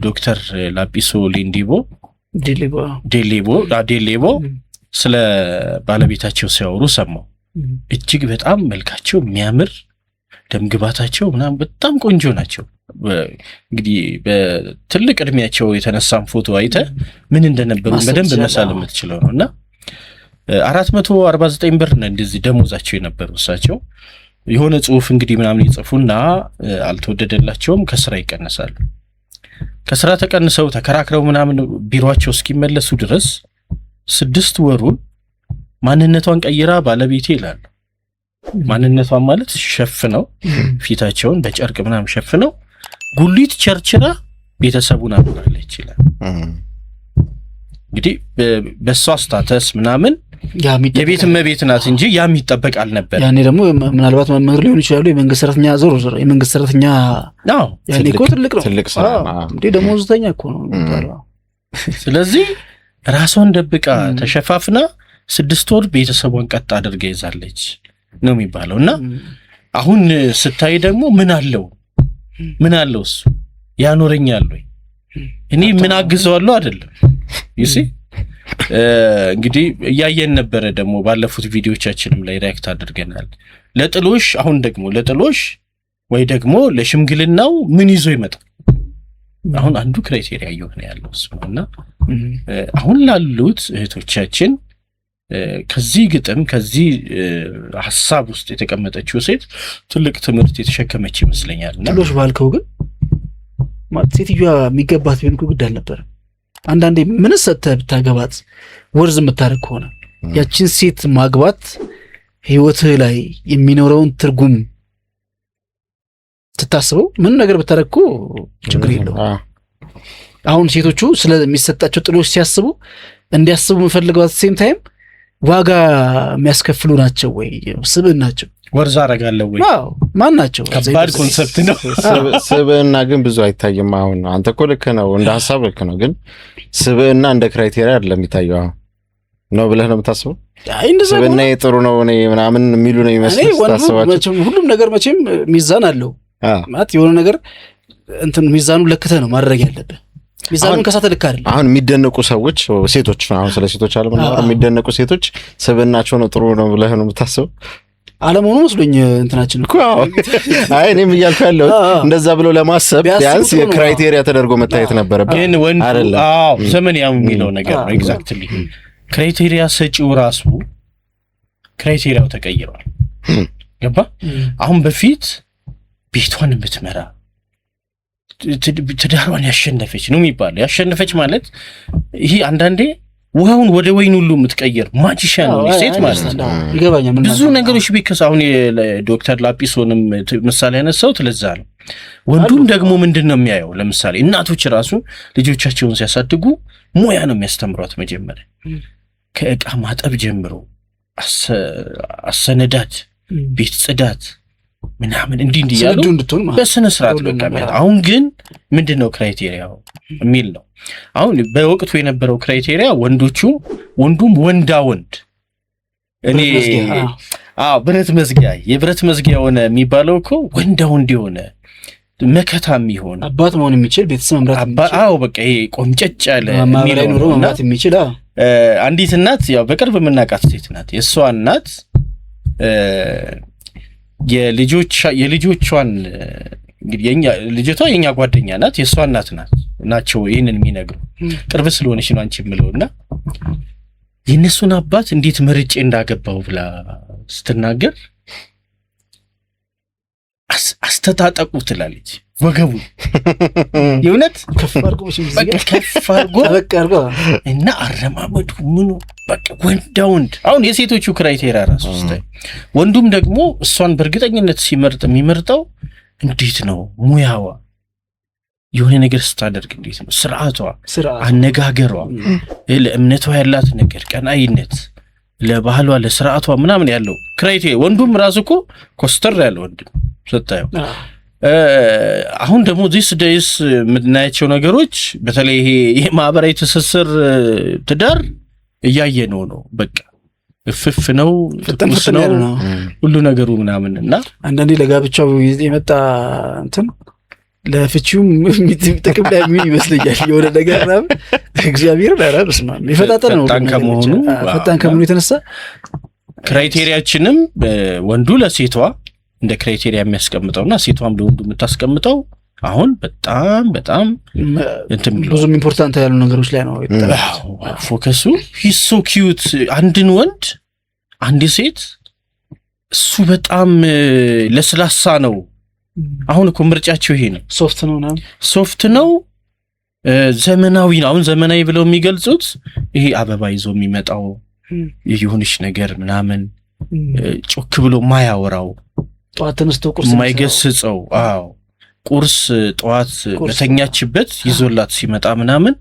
ዶክተር ላጲሶ ዴሌቦ ስለ ባለቤታቸው ሲያወሩ ሰማው እጅግ በጣም መልካቸው የሚያምር ደምግባታቸው ምናምን በጣም ቆንጆ ናቸው እንግዲህ በትልቅ እድሜያቸው የተነሳን ፎቶ አይተ ምን እንደነበሩ በደንብ መሳል የምትችለው ነውና 449 ብር ነው እንደዚህ ደሞዛቸው የነበሩ እሳቸው የሆነ ጽሁፍ እንግዲህ ምናምን ይጽፉና አልተወደደላቸውም ከስራ ይቀነሳሉ ከስራ ተቀንሰው ተከራክረው ምናምን ቢሮአቸው እስኪመለሱ ድረስ 6 ወሩን ማንነቷን ቀይራ ባለቤቴ ይላሉ ማንነቷን ማለት ሸፍነው ፊታቸውን በጨርቅ ምናምን ሸፍነው ጉሊት ቸርችራ ቤተሰቡን አብራለች ይላል እንግዲህ በሷ ስታተስ ምናምን የቤት እመቤት ናት እንጂ ያም ይጠበቃል ነበር ያኔ ደግሞ ምናልባት መምህር ሊሆን ይችላል የመንግስት ሰራተኛ ዞሮ የመንግስት ሰራተኛ ያኔ እኮ ትልቅ ስራ እንዴ ደሞዝተኛ እኮ ነው የሚባለው ስለዚህ ራሷን ደብቃ ተሸፋፍና 6 ወር ቤተሰቧን ቀጥ አድርጋ ይዛለች ነው የሚባለውና አሁን ስታይ ደግሞ ምን አለው እሱ ያኖረኛል ወይ እኔ ምን አግዘዋለሁ አይደለም ይሲ እንግዲህ ያየን ነበር ደግሞ ባለፉት ቪዲዮቻችንም ላይ ሪአክት አድርገናል ለጥሎሽ አሁን ደግሞ ለጥሎሽ ወይ ደግሞ ለሽምግልናው ምን ይዞ ይመጣል አሁን አንዱ ክራይቴሪያ ይሆነ ያለው እሱና አሁን ላሉት እህቶቻችን ከዚህ ግጥም ከዚህ ሐሳብ ውስጥ የተቀመጠችው ሴት ትልቅ ትምህርት የተሸከመች ይመስለኛልና ጥሎሽ ባልከው ግን ማለት ሴትዮዋ የሚገባት ቢሆን እኮ ግድ አልነበረም አንዳንዴ ምን ሰተህ ብታገባት ወርዝ የምታረግ ሆነ ያቺን ሴት ማግባት ህይወትህ ላይ የሚኖረውን ትርጉም ትታስበው ምን ነገር ብታረግኩ ችግር የለው አሁን ሴቶቹ ስለሚሰጣቸው ጥሎሽ ሲያስቡ እንዲያስቡ መፈልገው ሴም ታይም ዋጋ የሚያስከፍሉ ናቸው ወይ ስብዕና ናቸው ወርዛ አረጋለሁ ወይ ማን ናቸው ከባድ ኮንሰፕት ነው ስብዕና ግን ብዙ አይታይም አሁን አንተ እኮ ልክ ነው እንደ ሐሳብ ልክ ነው ግን ስብዕና እንደ ክራይቴሪያ አይደለም የሚታየው ነው ብለህ ነው የምታስበው ስብዕና ጥሩ ነው እኔ ምናምን የሚሉ ነው የሚመስለው ሁሉም ነገር መቼም ሚዛን አለው ማለት የሆነ ነገር እንትን ሚዛኑ ለክተህ ነው ማድረግ ያለብህ ሚዛኑን ከሳተ ልክ አይደለም አሁን የሚደነቁ ሰዎች ሴቶች አሁን ስለ ሴቶች አለመናገር የሚደነቁ ሴቶች ስብዕናቸው ነው ጥሩ ነው ብለህ ነው የምታስበው አለመሆኑ መስሎኝ እንትናችን እኮ አይ እኔም እያልኩ ያለው እንደዛ ብሎ ለማሰብ ቢያንስ የክራይቴሪያ ተደርጎ መታየት ነበረበት። ግን ወንዱ ዘመን ያው የሚለው ነገር ነው። ኤግዛክትሊ ክራይቴሪያ ሰጪው ራሱ ክራይቴሪያው ተቀይሯል። ገባ? አሁን በፊት ቤቷን የምትመራ ትዳሯን ያሸነፈች ነው የሚባለው። ያሸነፈች ማለት ይሄ አንዳንዴ ውሃውን ወደ ወይን ሁሉ የምትቀይር ማጂሻን ነው ሴት ማለት ነው። ይገባኛል። ብዙ ነገሮች ቢከስ አሁን ዶክተር ላጲሶንም ምሳሌ ያነሳው ስለዛ ነው። ወንዱም ደግሞ ምንድነው የሚያየው? ለምሳሌ እናቶች ራሱ ልጆቻቸውን ሲያሳድጉ ሙያ ነው የሚያስተምሯት። መጀመሪያ ከእቃ ማጠብ ጀምሮ አሰነዳድ፣ ቤት ጽዳት ምናምን እንዲህ ያሉ በስነ ስርዓት በቃ። አሁን ግን ምንድነው ክራይቴሪያው የሚል ነው። አሁን በወቅቱ የነበረው ክራይቴሪያ ወንዱም ወንዳ ወንድ እኔ ብረት መዝጊያ የብረት መዝጊያ ሆነ የሚባለው እኮ ወንዳ ወንድ የሆነ መከታም ይሆን አባት መሆን የሚችል ቤተሰብ መምራት የሚችል በቃ ይሄ ቆምጨጭ ያለ ማምራይ ኑሮ መምራት የሚችል አንዲት እናት ያው በቅርብ የምናውቃት ሴት ናት። የሷ እናት የልጆቿን እንግዲህ ልጅቷ የኛ ጓደኛ ናት፣ የሷ እናት ናቸው ይሄንን የሚነግሩ ቅርብ ስለሆነች ነው አንቺ የምለውና የነሱን አባት እንዴት መርጬ እንዳገባው ብላ ስትናገር አስተታጠቁ ትላለች። ወገቡ የእውነት ከፍ አድርጎ እና አረማመዱ ምኑ በቃ ወንድ አሁን የሴቶቹ ክራይቴሪያ ራሱ ስታይ ወንዱም ደግሞ እሷን በእርግጠኝነት ሲመርጥ የሚመርጠው እንዴት ነው ሙያዋ የሆነ ነገር ስታደርግ እንዴት ነው ስርዓቷ፣ አነጋገሯ፣ ለእምነቷ ያላት ነገር ቀናይነት፣ ለባህሏ ለስርዓቷ ምናምን ያለው ክራይቴሪያ። ወንዱም ራሱ እኮ ኮስተር ያለ ወንድ ስታየው አሁን ደግሞ ዲስ ዴይስ የምናያቸው ነገሮች በተለይ ይሄ ማህበራዊ ትስስር ትዳር እያየነው ነው። በቃ እፍፍ ነው ትኩስ ነው ሁሉ ነገሩ ምናምን እና አንዳንዴ ለጋብቻው የመጣ እንትን ለፍቺውም ጥቅም ላይ ምን ይመስለኛል የሆነ ነገር ነው። እግዚአብሔር ዳራ በስማ ይፈታተን ነው ፈጣን ከመሆኑ የተነሳ ክራይቴሪያችንም ወንዱ ለሴቷ እንደ ክራይቴሪያ የሚያስቀምጠውና ሴቷም ለወንዱ የምታስቀምጠው አሁን በጣም ብዙም ኢምፖርታንት ያሉ ነገሮች ላይ ነው ፎከሱ። ሂስ ሶ ኪዩት አንድን ወንድ አንድ ሴት እሱ በጣም ለስላሳ ነው። አሁን እኮ ምርጫቸው ይሄ ነው። ሶፍት ነው ዘመናዊ ነው። አሁን ዘመናዊ ብለው የሚገልጹት ይሄ አበባ ይዞ የሚመጣው የሆነች ነገር ምናምን ጮክ ብሎ ማያወራው ጧት ተነስቶ ቁርስ ማይገስጸው ቁርስ ጧት በተኛችበት ይዞላት ሲመጣ ምናምን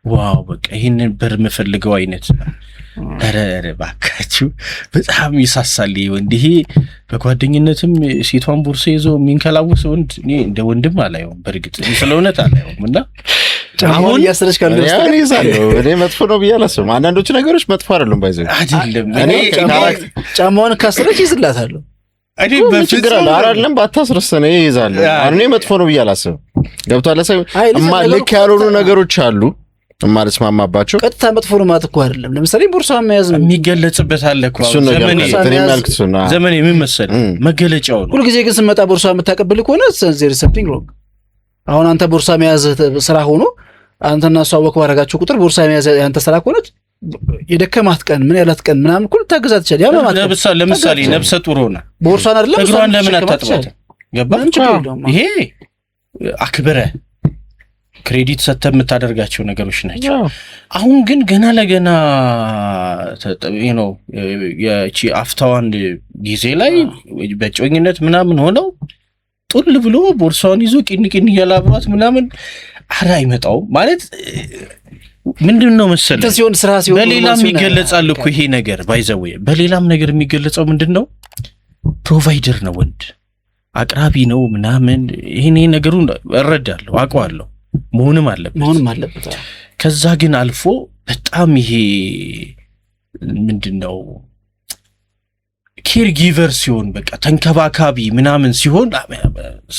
ዋው በቃ ይሄንን በር መፈልገው አይነት ኧረ ባካችሁ በጣም ይሳሳል ወንድ። ይሄ በጓደኝነትም ሴቷን ቦርሳ ይዞ የሚንከላውስ ወንድ እኔ እንደ ወንድም አላየውም። በእርግጥ ስለእውነት አላየውም። እና አሁን ያስረሽ ካለ ያኔ ይዛለው እኔ መጥፎ ነው ብዬ አላስብም። አንዳንዶቹ ነገሮች መጥፎ አይደሉም ባይዘው አይደለም። እኔ ጫማውን ካስረሽ ይዝላታል አይደል? በችግር አይደለም ባታስረሰነ ይዛል። እኔ መጥፎ ነው ብዬ አላስብም። ገብቷል። ልክ ያልሆኑ ነገሮች አሉ ማለስማማባቸው ቀጥታ መጥፎ ነው ማለት እኮ አይደለም። ለምሳሌ ቦርሳውን መያዝ የሚገለጽበት አለ እኮ ዘመን ምን መሰለህ መገለጫው ነው። ሁሉ ጊዜ ግን ስመጣ ቦርሳ የምታቀብል ከሆነ there is something wrong። አሁን አንተ ቦርሳ መያዝ ስራ ሆኖ አንተና እሷ ወክ ባረጋችሁ ቁጥር ቦርሳ መያዝ ያንተ ስራ ከሆነች የደከማት ቀን ምን ያላት ቀን ምናምን ሁሉ ታገዛት ይችላል። ያ ማለት ለምሳሌ ነፍሰ ጡር ሆነ ቦርሳን አይደለም እግሯን ለምን አታጥባት? ገባህ? ይሄ አክብረ ክሬዲት ሰጥተህ የምታደርጋቸው ነገሮች ናቸው። አሁን ግን ገና ለገና የቺ አፍታዋን ጊዜ ላይ በጮኝነት ምናምን ሆነው ጡል ብሎ ቦርሳውን ይዞ ቂንቂን እያላብሯት ምናምን አራ አይመጣውም ማለት ምንድነው መሰለህ ሲሆን ስራ ሲሆን በሌላም ይገለጻል እኮ ይሄ ነገር ባይዘው በሌላም ነገር የሚገለጸው ምንድነው ፕሮቫይደር ነው ወንድ አቅራቢ ነው ምናምን ይሄን ነገሩን እረዳለሁ አውቀዋለሁ መሆንም አለበት። ከዛ ግን አልፎ በጣም ይሄ ምንድነው ኬር ጊቨር ሲሆን በቃ ተንከባካቢ ምናምን ሲሆን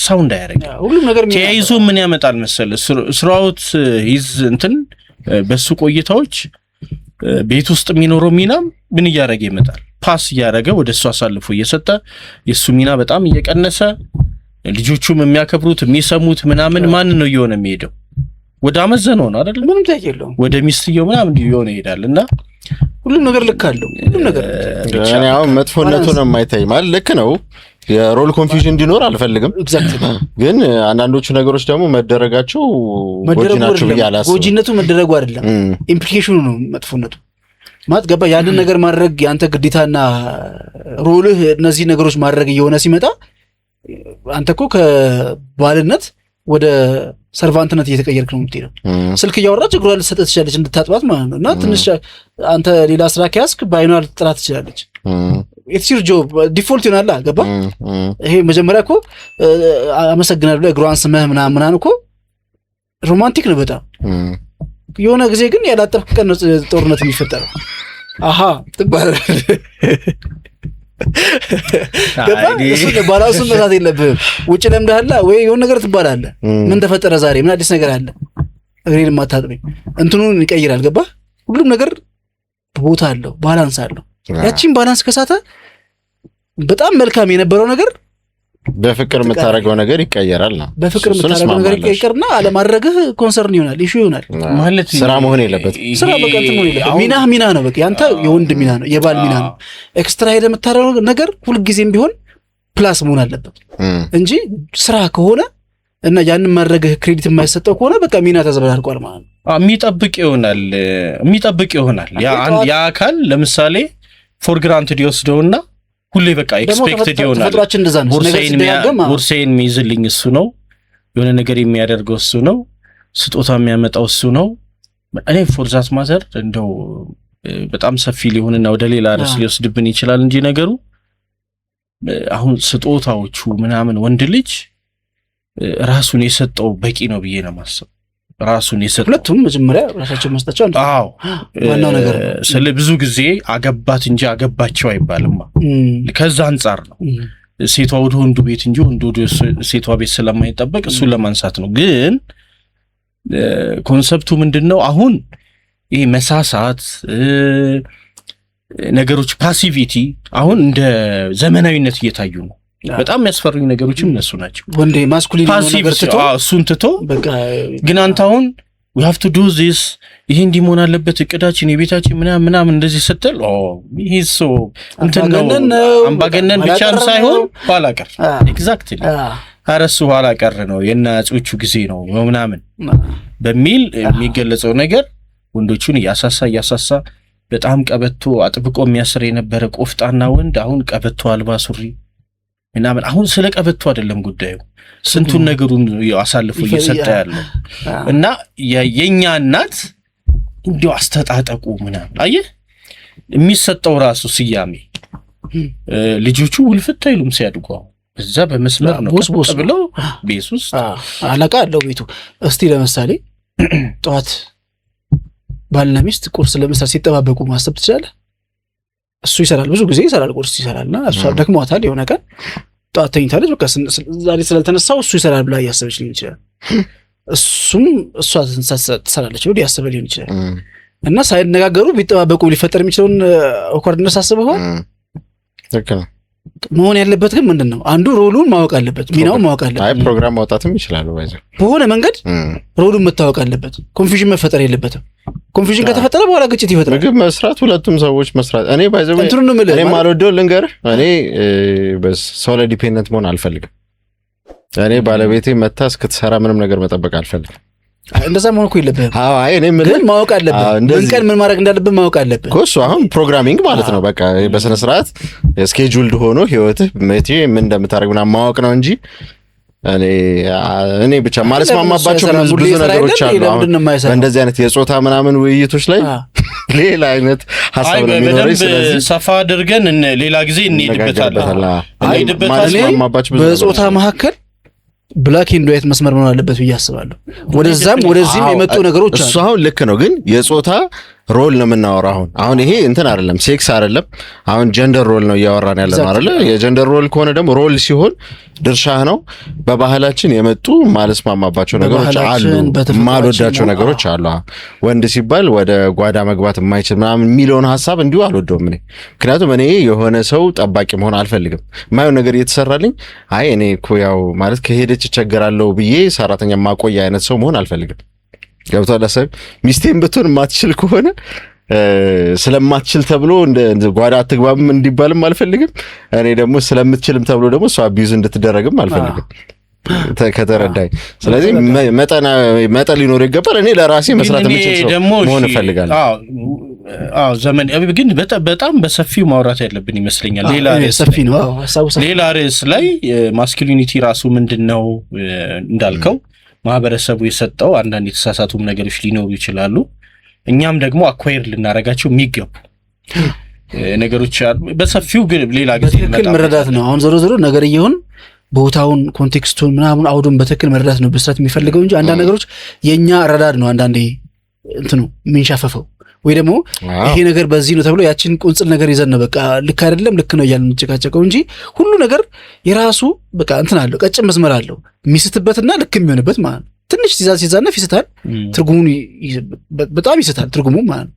ሳውንድ ያደርግ ሁሉም ነገር ተያይዞ ምን ያመጣል መሰለህ ስራውት ይዝ እንትን በሱ ቆይታዎች ቤት ውስጥ የሚኖረው ሚናም ምን እያደረገ ይመጣል? ፓስ እያደረገ ወደ እሱ አሳልፎ እየሰጠ የሱ ሚና በጣም እየቀነሰ ልጆቹም የሚያከብሩት የሚሰሙት ምናምን ማን ነው እየሆነ የሚሄደው? ወደ አመዘነው ነው አይደል? ምንም ታውቂ የለውም ወደ ሚስትየው ምናምን እየሆነ ይሄዳልና ሁሉም ነገር ልክ አለው። ሁሉም ነገር እኔ አሁን መጥፎነቱን የማይታይ ማለት ልክ ነው። የሮል ኮንፊውዥን እንዲኖር አልፈልግም። ግን አንዳንዶቹ ነገሮች ደግሞ መደረጋቸው ጎጂ ናቸው ብዬ አላስብም። ጎጂነቱ መደረጉ አይደለም ኢምፕሊኬሽኑ ነው መጥፎነቱ። ማለት ገባ ያንን ነገር ማድረግ ያንተ ግዴታና ሮልህ እነዚህ ነገሮች ማድረግ እየሆነ ሲመጣ አንተ እኮ ከባልነት ወደ ሰርቫንትነት እየተቀየርክ ነው የምትሄደው። ስልክ እያወራች እግሯ ልትሰጥህ ትችላለች እንድታጥባት ማለት ነው። እና ትንሽ አንተ ሌላ ስራ ከያዝክ በአይኗ ልትጥላት ትችላለች። ኢትስ ዩር ጆብ ዲፎልት ይሆናል። ገባ ይሄ መጀመሪያ እኮ አመሰግናለሁ ብለህ እግሯን ስመህ ምናምን እኮ ሮማንቲክ ነው በጣም። የሆነ ጊዜ ግን ያላጠብክ ቀን ነው ጦርነት የሚፈጠረው። አሃ ትባላለህ ገባ እሱ ባላውስም መሳት የለብህም። ውጭ ለምደሃል ወይ የሆነ ነገር ትባላለህ። ምን ተፈጠረ ዛሬ ምን አዲስ ነገር አለ? እግሬን ማታጥበኝ እንትኑን ይቀይራል። ገባ ሁሉም ነገር ቦታ አለው፣ ባላንስ አለው። ያቺን ባላንስ ከሳተ በጣም መልካም የነበረው ነገር በፍቅር የምታረገው ነገር ይቀየራል ነው። በፍቅር የምታረገው ነገር ይቀየርና አለማድረግህ ኮንሰርን ይሆናል፣ ኢሹ ይሆናል። ማለት ስራ መሆን የለበትም። ስራ በቃ እንትን መሆን የለበትም። ሚና ነው በቃ ያንተ የወንድ ሚና ነው፣ የባል ሚና ነው። ኤክስትራ ሄደህ የምታረገው ነገር ሁልጊዜም ቢሆን ፕላስ መሆን አለበት እንጂ ስራ ከሆነ እና ያንን ማድረግህ ክሬዲት የማይሰጠው ከሆነ በቃ ሚና ተዘበራርቋል ማለት ነው። የሚጠብቅ ይሆናል ያ አካል ለምሳሌ ፎር ግራንትድ ይወስደውና ሁሌ በቃ ኤክስፔክትድ ይሆናል። ቦርሳዬን የሚይዝልኝ እሱ ነው፣ የሆነ ነገር የሚያደርገው እሱ ነው፣ ስጦታ የሚያመጣው እሱ ነው። እኔ ፎር ዛት ማተር እንደው በጣም ሰፊ ሊሆንና ወደ ሌላ ርዕስ ሊወስድብን ይችላል እንጂ ነገሩ አሁን ስጦታዎቹ ምናምን ወንድ ልጅ ራሱን የሰጠው በቂ ነው ብዬ ነው የማስበው። ራሱን የሰጠው ሁለቱም መጀመሪያ ራሳቸው መስጠታቸው አንተ ዋናው ነገር ስለ ብዙ ጊዜ አገባት እንጂ አገባቸው አይባልም። ከዛ አንፃር ነው ሴቷ ወደ ወንዱ ቤት እንጂ ወንዱ ወደ ሴቷ ቤት ስለማይጠበቅ እሱን ለማንሳት ነው። ግን ኮንሰፕቱ ምንድነው? አሁን ይሄ መሳሳት ነገሮች ፓሲቪቲ አሁን እንደ ዘመናዊነት እየታዩ ነው። በጣም የሚያስፈሩኝ ነገሮችም እነሱ ናቸው። ወንዴ ማስኩሊን ነገር ትቶ እሱን ትቶ በቃ ግን አንተ አሁን we have to do this ይሄ እንዲሞን አለበት እቅዳችን የቤታችን ምናምን እንደዚህ ስትል ይሄ ሶ እንትን ነው አምባገነን ብቻም ሳይሆን ኋላ ቀር ኤግዛክትሊ አረሱ ኋላ ቀር ነው የናጾቹ ጊዜ ነው ምናምን በሚል የሚገለጸው ነገር ወንዶቹን ያሳሳ በጣም ቀበቶ አጥብቆ የሚያስር የነበረ ቆፍጣና ወንድ አሁን ቀበቶ አልባ ሱሪ ምናምን አሁን ስለ ቀበቶ አይደለም ጉዳዩ ስንቱን ነገሩን አሳልፎ እየሰጠ ያለው እና የኛ እናት እንዲው አስተጣጣቁ ምናምን አየህ የሚሰጠው ራሱ ስያሜ ልጆቹ ውልፍት አይሉም ሲያድጉ በዛ በመስመር ነው ብለው ቤት ውስጥ አለቃ አለው ቤቱ። እስቲ ለምሳሌ ጧት ባልና ሚስት ቁርስ ለምሳሌ ሲጠባበቁ ማሰብ ትችላለህ? እሱ ይሰራል፣ ብዙ ጊዜ ይሰራል፣ ቁርስ ይሰራልና እሷ ደክሟታል፣ የሆነ ቀን ጧት ተኝታለች፣ በቃ ዛሬ ስለተነሳው እሱ ይሰራል ብላ ያሰበች ሊሆን ይችላል። እሱም እሷ ትሰራለች ብሎ ያሰበ ሊሆን ይችላል። እና ሳይነጋገሩ ቢጠባበቁ ሊፈጠር የሚችለውን ኦክወርድነስ አስበው ልክ ነው። መሆን ያለበት ግን ምንድነው? አንዱ ሮሉን ማወቅ አለበት፣ ሚናውን ማወቅ አለበት። አይ ፕሮግራም ማውጣትም ይችላል ባይዘው በሆነ መንገድ ሮሉን መታወቅ አለበት። ኮንፊውዥን መፈጠር የለበትም። ኮንፊውዥን ከተፈጠረ በኋላ ግጭት ይፈጠራል። ምግብ መስራት ሁለቱም ሰዎች መስራት እኔ ባይዘው እኔ ማልወደው ልንገርህ፣ እኔ በሰው ላይ ዲፔንደንት መሆን አልፈልግም። እኔ ባለቤቴ መታ እስክትሰራ ምንም ነገር መጠበቅ አልፈልግም። እንደዛ መሆን እኮ የለብህም። አይ እኔ ምን ማወቅ አለብህ፣ ምን ቀን ምን ማድረግ እንዳለብህ ማወቅ አለብህ እኮ። እሱ አሁን ፕሮግራሚንግ ማለት ነው። በቃ በስነ ስርዓት ስኬጁልድ ሆኖ ህይወትህ መቼ ምን እንደምታደርግ ምናምን ማወቅ ነው እንጂ እኔ ብቻ ማለስማማባቸው ብዙ ነገሮች አሉ። አሁን እንደዚህ አይነት የጾታ ምናምን ውይይቶች ላይ ሌላ አይነት ሐሳብ ነው የሚኖረው። ስለዚህ ሰፋ አድርገን ሌላ ጊዜ እንሄድበታለን። በጾታ መካከል ብላክ ኤንድ ዋይት መስመር መሆን አለበት ብዬ አስባለሁ። ወደዛም ወደዚህም የመጡ ነገሮች አሉ። እሱ አሁን ልክ ነው፣ ግን የጾታ ሮል ነው የምናወራው። አሁን ይሄ እንትን አይደለም፣ ሴክስ አይደለም። አሁን ጀንደር ሮል ነው እያወራን ያለ ነው አይደል? የጀንደር ሮል ከሆነ ደግሞ ሮል ሲሆን ድርሻ ነው። በባህላችን የመጡ ማለስማማባቸው ነገሮች አሉ፣ ማልወዳቸው ነገሮች አሉ። ወንድ ሲባል ወደ ጓዳ መግባት የማይችል ምናምን የሚለውን ሐሳብ እንዲሁ አልወደውም እኔ። ምክንያቱም እኔ የሆነ ሰው ጠባቂ መሆን አልፈልግም። የማየው ነገር እየተሰራልኝ አይ እኔ እኮ ያው ማለት ከሄደች እቸገራለሁ ብዬ ሰራተኛ ማቆያ አይነት ሰው መሆን አልፈልግም። ገብቷል? ለሰብ ሚስቴን ብትሆን የማትችል ከሆነ ስለማትችል ተብሎ እንደ ጓዳ አትግባም እንዲባልም አልፈልግም። እኔ ደግሞ ስለምትችልም ተብሎ ደግሞ እሷ አቢዩዝ እንድትደረግም አልፈልግም። ከተረዳኝ። ስለዚህ መጠን ሊኖር ይገባል። እኔ ለራሴ መስራት የምችል ሰው መሆን እፈልጋለሁ። አዎ ዘመን ግን በጣም በሰፊው ማውራት ያለብን ይመስለኛል። ሌላ ርዕስ ላይ ማስኩሊኒቲ ራሱ ምንድነው እንዳልከው ማህበረሰቡ የሰጠው አንዳንድ የተሳሳቱም ነገሮች ሊኖሩ ይችላሉ። እኛም ደግሞ አኳየር ልናረጋቸው የሚገቡ ነገሮች አሉ። በሰፊው ግን ሌላ ጊዜ በትክክል መረዳት ነው። አሁን ዞሮ ነገርየውን ቦታውን ኮንቴክስቱን ምናምን አውዱን በትክክል መረዳት ነው ብስራት የሚፈልገው እንጂ አንዳንድ ነገሮች የኛ አረዳድ ነው አንዳንዴ እንትኑ የሚንሻፈፈው ወይ ደግሞ ይሄ ነገር በዚህ ነው ተብሎ ያችን ቁንጽል ነገር ይዘን ነው በቃ ልክ አይደለም ልክ ነው እያልን እንጨቃጨቀው እንጂ ሁሉ ነገር የራሱ በቃ እንትን አለው፣ ቀጭን መስመር አለው የሚስትበትና ልክ የሚሆንበት ማለት ነው። ትንሽ ሲዛነፍ ይስታል፣ ትርጉሙን በጣም ይስታል ትርጉሙ ማለት ነው።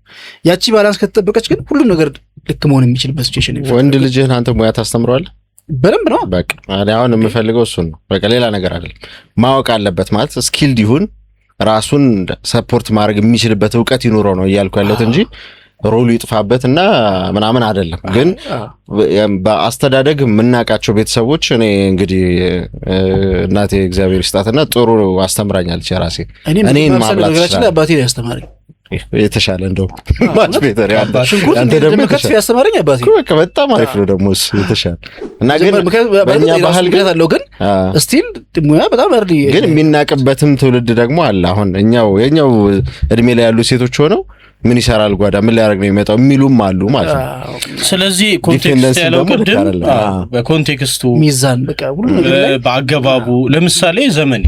ያቺ ባላንስ ከተጠበቀች ግን ሁሉ ነገር ልክ መሆን የሚችልበት ሲቹዌሽን ነው። ወንድ ልጅህን አንተ ሙያ ታስተምረዋለህ? በደንብ ነው በቃ አሁን የምፈልገው እሱን ነው። በቃ ሌላ ነገር አይደለም። ማወቅ አለበት ማለት ስኪልድ ይሁን ራሱን ሰፖርት ማድረግ የሚችልበት እውቀት ይኖረው ነው እያልኩ ያለሁት እንጂ ሮሉ ይጥፋበትና ምናምን አይደለም። ግን በአስተዳደግ የምናውቃቸው ቤተሰቦች እኔ እንግዲህ እናቴ እግዚአብሔር ይስጣትና ጥሩ አስተምራኛለች። የራሴ እኔን ማብላት ይችላል። አባቴ ያስተማረኝ የተሻለ እንደው ማች ቤተር አንተ ደግሞ ከፍ ያስተማረኝ አባቴ በቃ በጣም አሪፍ ነው ደግሞ እሱ የተሻለ እና ግን በእኛ ባህል ግን አለው ግን ስቲል ሙያ በጣም አርዲ ግን የሚናቅበትም ትውልድ ደግሞ አለ። አሁን የኛው እድሜ ላይ ያሉ ሴቶች ሆነው ምን ይሰራል ጓዳ ምን ሊያደርግ ነው የሚመጣው የሚሉም አሉ ማለት ነው። ስለዚህ ኮንቴክስት ያለው ቅድም በኮንቴክስቱ ሚዛን በቃ ሁሉ ነገር በአገባቡ ለምሳሌ ዘመኔ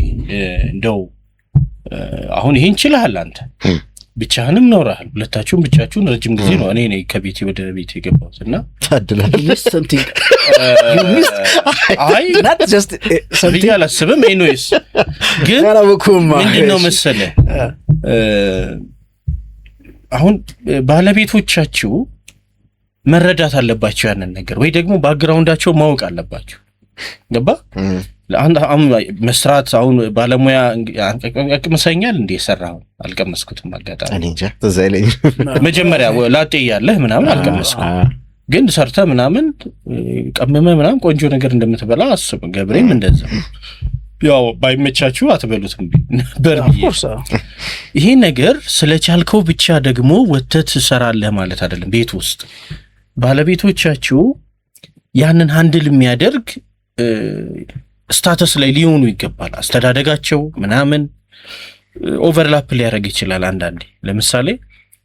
እንደው አሁን ይሄን ይችላል አንተ ብቻህንም ኖርሃል። ሁለታችሁም ብቻችሁን ረጅም ጊዜ ነው። እኔ ነኝ ከቤቴ ወደ ቤቴ የገባሁትና ታድላለህ። something አይ not just something አላስብም። ኤኒዌይስ ግን ምንድነው መሰለህ አሁን ባለቤቶቻችሁ መረዳት አለባቸው ያንን ነገር ወይ ደግሞ ባክግራውንዳቸው ማወቅ አለባቸው። ገባ ለአንድ መስራት አሁን ባለሙያ አቅምሰኛል እንደ የሰራው አልቀመስኩትም። አጋጣሚ እኔ እንጃ ተዛይለኝ መጀመሪያ ላጤ ያለህ ምናምን አልቀመስኩም፣ ግን ሰርተ ምናምን ቀመመ ምናምን ቆንጆ ነገር እንደምትበላ አስብ። ገብሬም እንደዛ ያው ባይመቻችሁ አትበሉትም ነበር። ይሄ ነገር ስለቻልከው ብቻ ደግሞ ወተት ትሰራለህ ማለት አይደለም። ቤት ውስጥ ባለቤቶቻችሁ ያንን ሃንድል የሚያደርግ ስታተስ ላይ ሊሆኑ ይገባል። አስተዳደጋቸው ምናምን ኦቨርላፕ ሊያደርግ ይችላል አንዳንዴ። ለምሳሌ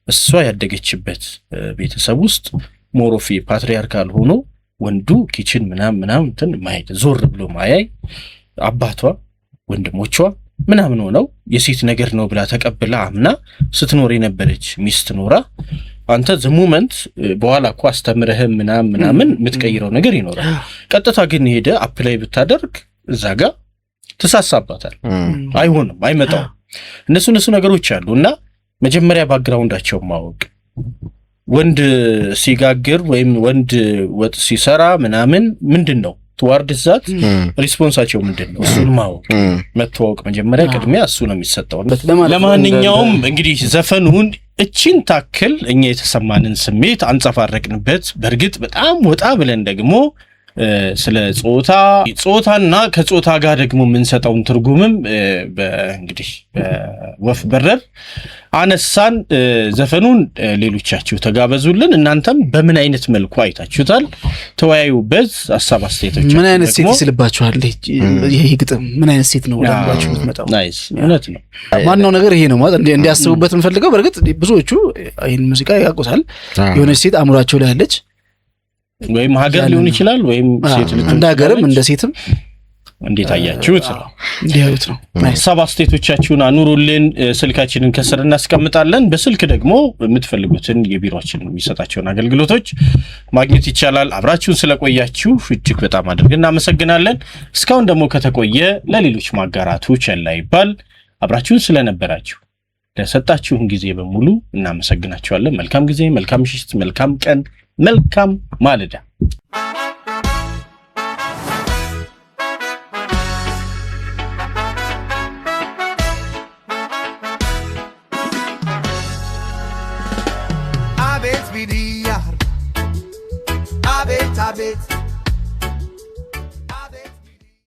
እሷ ያደገችበት ቤተሰብ ውስጥ ሞሮፊ ፓትሪያርካል ሆኖ ወንዱ ኪችን ምናምን እንትን ማየት ዞር ብሎ ማያይ አባቷ ወንድሞቿ ምናምን ሆነው የሴት ነገር ነው ብላ ተቀብላ አምና ስትኖር የነበረች ሚስት ኖራ አንተ ዘ ሞመንት በኋላ እኮ አስተምረህ ምናምን የምትቀይረው ነገር ይኖራል። ቀጥታ ግን ሄደ አፕላይ ብታደርግ እዛ ጋር ተሳሳባታል። አይሆንም፣ አይመጣም። እነሱ ነገሮች አሉና መጀመሪያ ባክግራውንዳቸው ማወቅ፣ ወንድ ሲጋግር ወይም ወንድ ወጥ ሲሰራ ምናምን ምንድነው ተዋርድ ዛት ሪስፖንሳቸው ምንድነው እሱን ማወቅ መተዋወቅ መጀመሪያ ቅድሚያ እሱ ነው የሚሰጠው። ለማንኛውም እንግዲህ ዘፈኑን እቺን ታክል እኛ የተሰማንን ስሜት አንጸፋረቅንበት። በእርግጥ በጣም ወጣ ብለን ደግሞ ስለ ጾታና ከጾታ ጋር ደግሞ የምንሰጠውን ትርጉምም እንግዲህ ወፍ በረር አነሳን። ዘፈኑን ሌሎቻችሁ ተጋበዙልን። እናንተም በምን አይነት መልኩ አይታችሁታል? ተወያዩበት። ሐሳብ አስተያየቶች ምን አይነት ሴት ይስልባችኋል? ይሄ ግጥም ምን አይነት ሴት ነው ወዳላችሁ የምትመጣው? ናይስ እውነት ነው። ዋናው ነገር ይሄ ነው ማለት እንዲያስቡበት እንፈልገው። በእርግጥ ብዙዎቹ ይሄን ሙዚቃ ያውቁታል። የሆነች ሴት አእምሯቸው ላይ ያለች ወይም ሀገር ሊሆን ይችላል ወይም ሴት ልጅ እንደ ሀገርም እንደ ሴትም እንዴት አያችሁት? እንዲያዩት ነው። ሀሳብ አስተያየቶቻችሁን አኑሩልን። ስልካችንን ከስር እናስቀምጣለን። በስልክ ደግሞ የምትፈልጉትን የቢሮአችን የሚሰጣቸውን አገልግሎቶች ማግኘት ይቻላል። አብራችሁን ስለቆያችሁ እጅግ በጣም አድርገን እናመሰግናለን። እስካሁን ደግሞ ከተቆየ ለሌሎች ማጋራቱ ቸል አይባል። አብራችሁን ስለነበራችሁ ለሰጣችሁን ጊዜ በሙሉ እናመሰግናችኋለን። መልካም ጊዜ፣ መልካም ምሽት፣ መልካም ቀን፣ መልካም ማለዳ። Abet,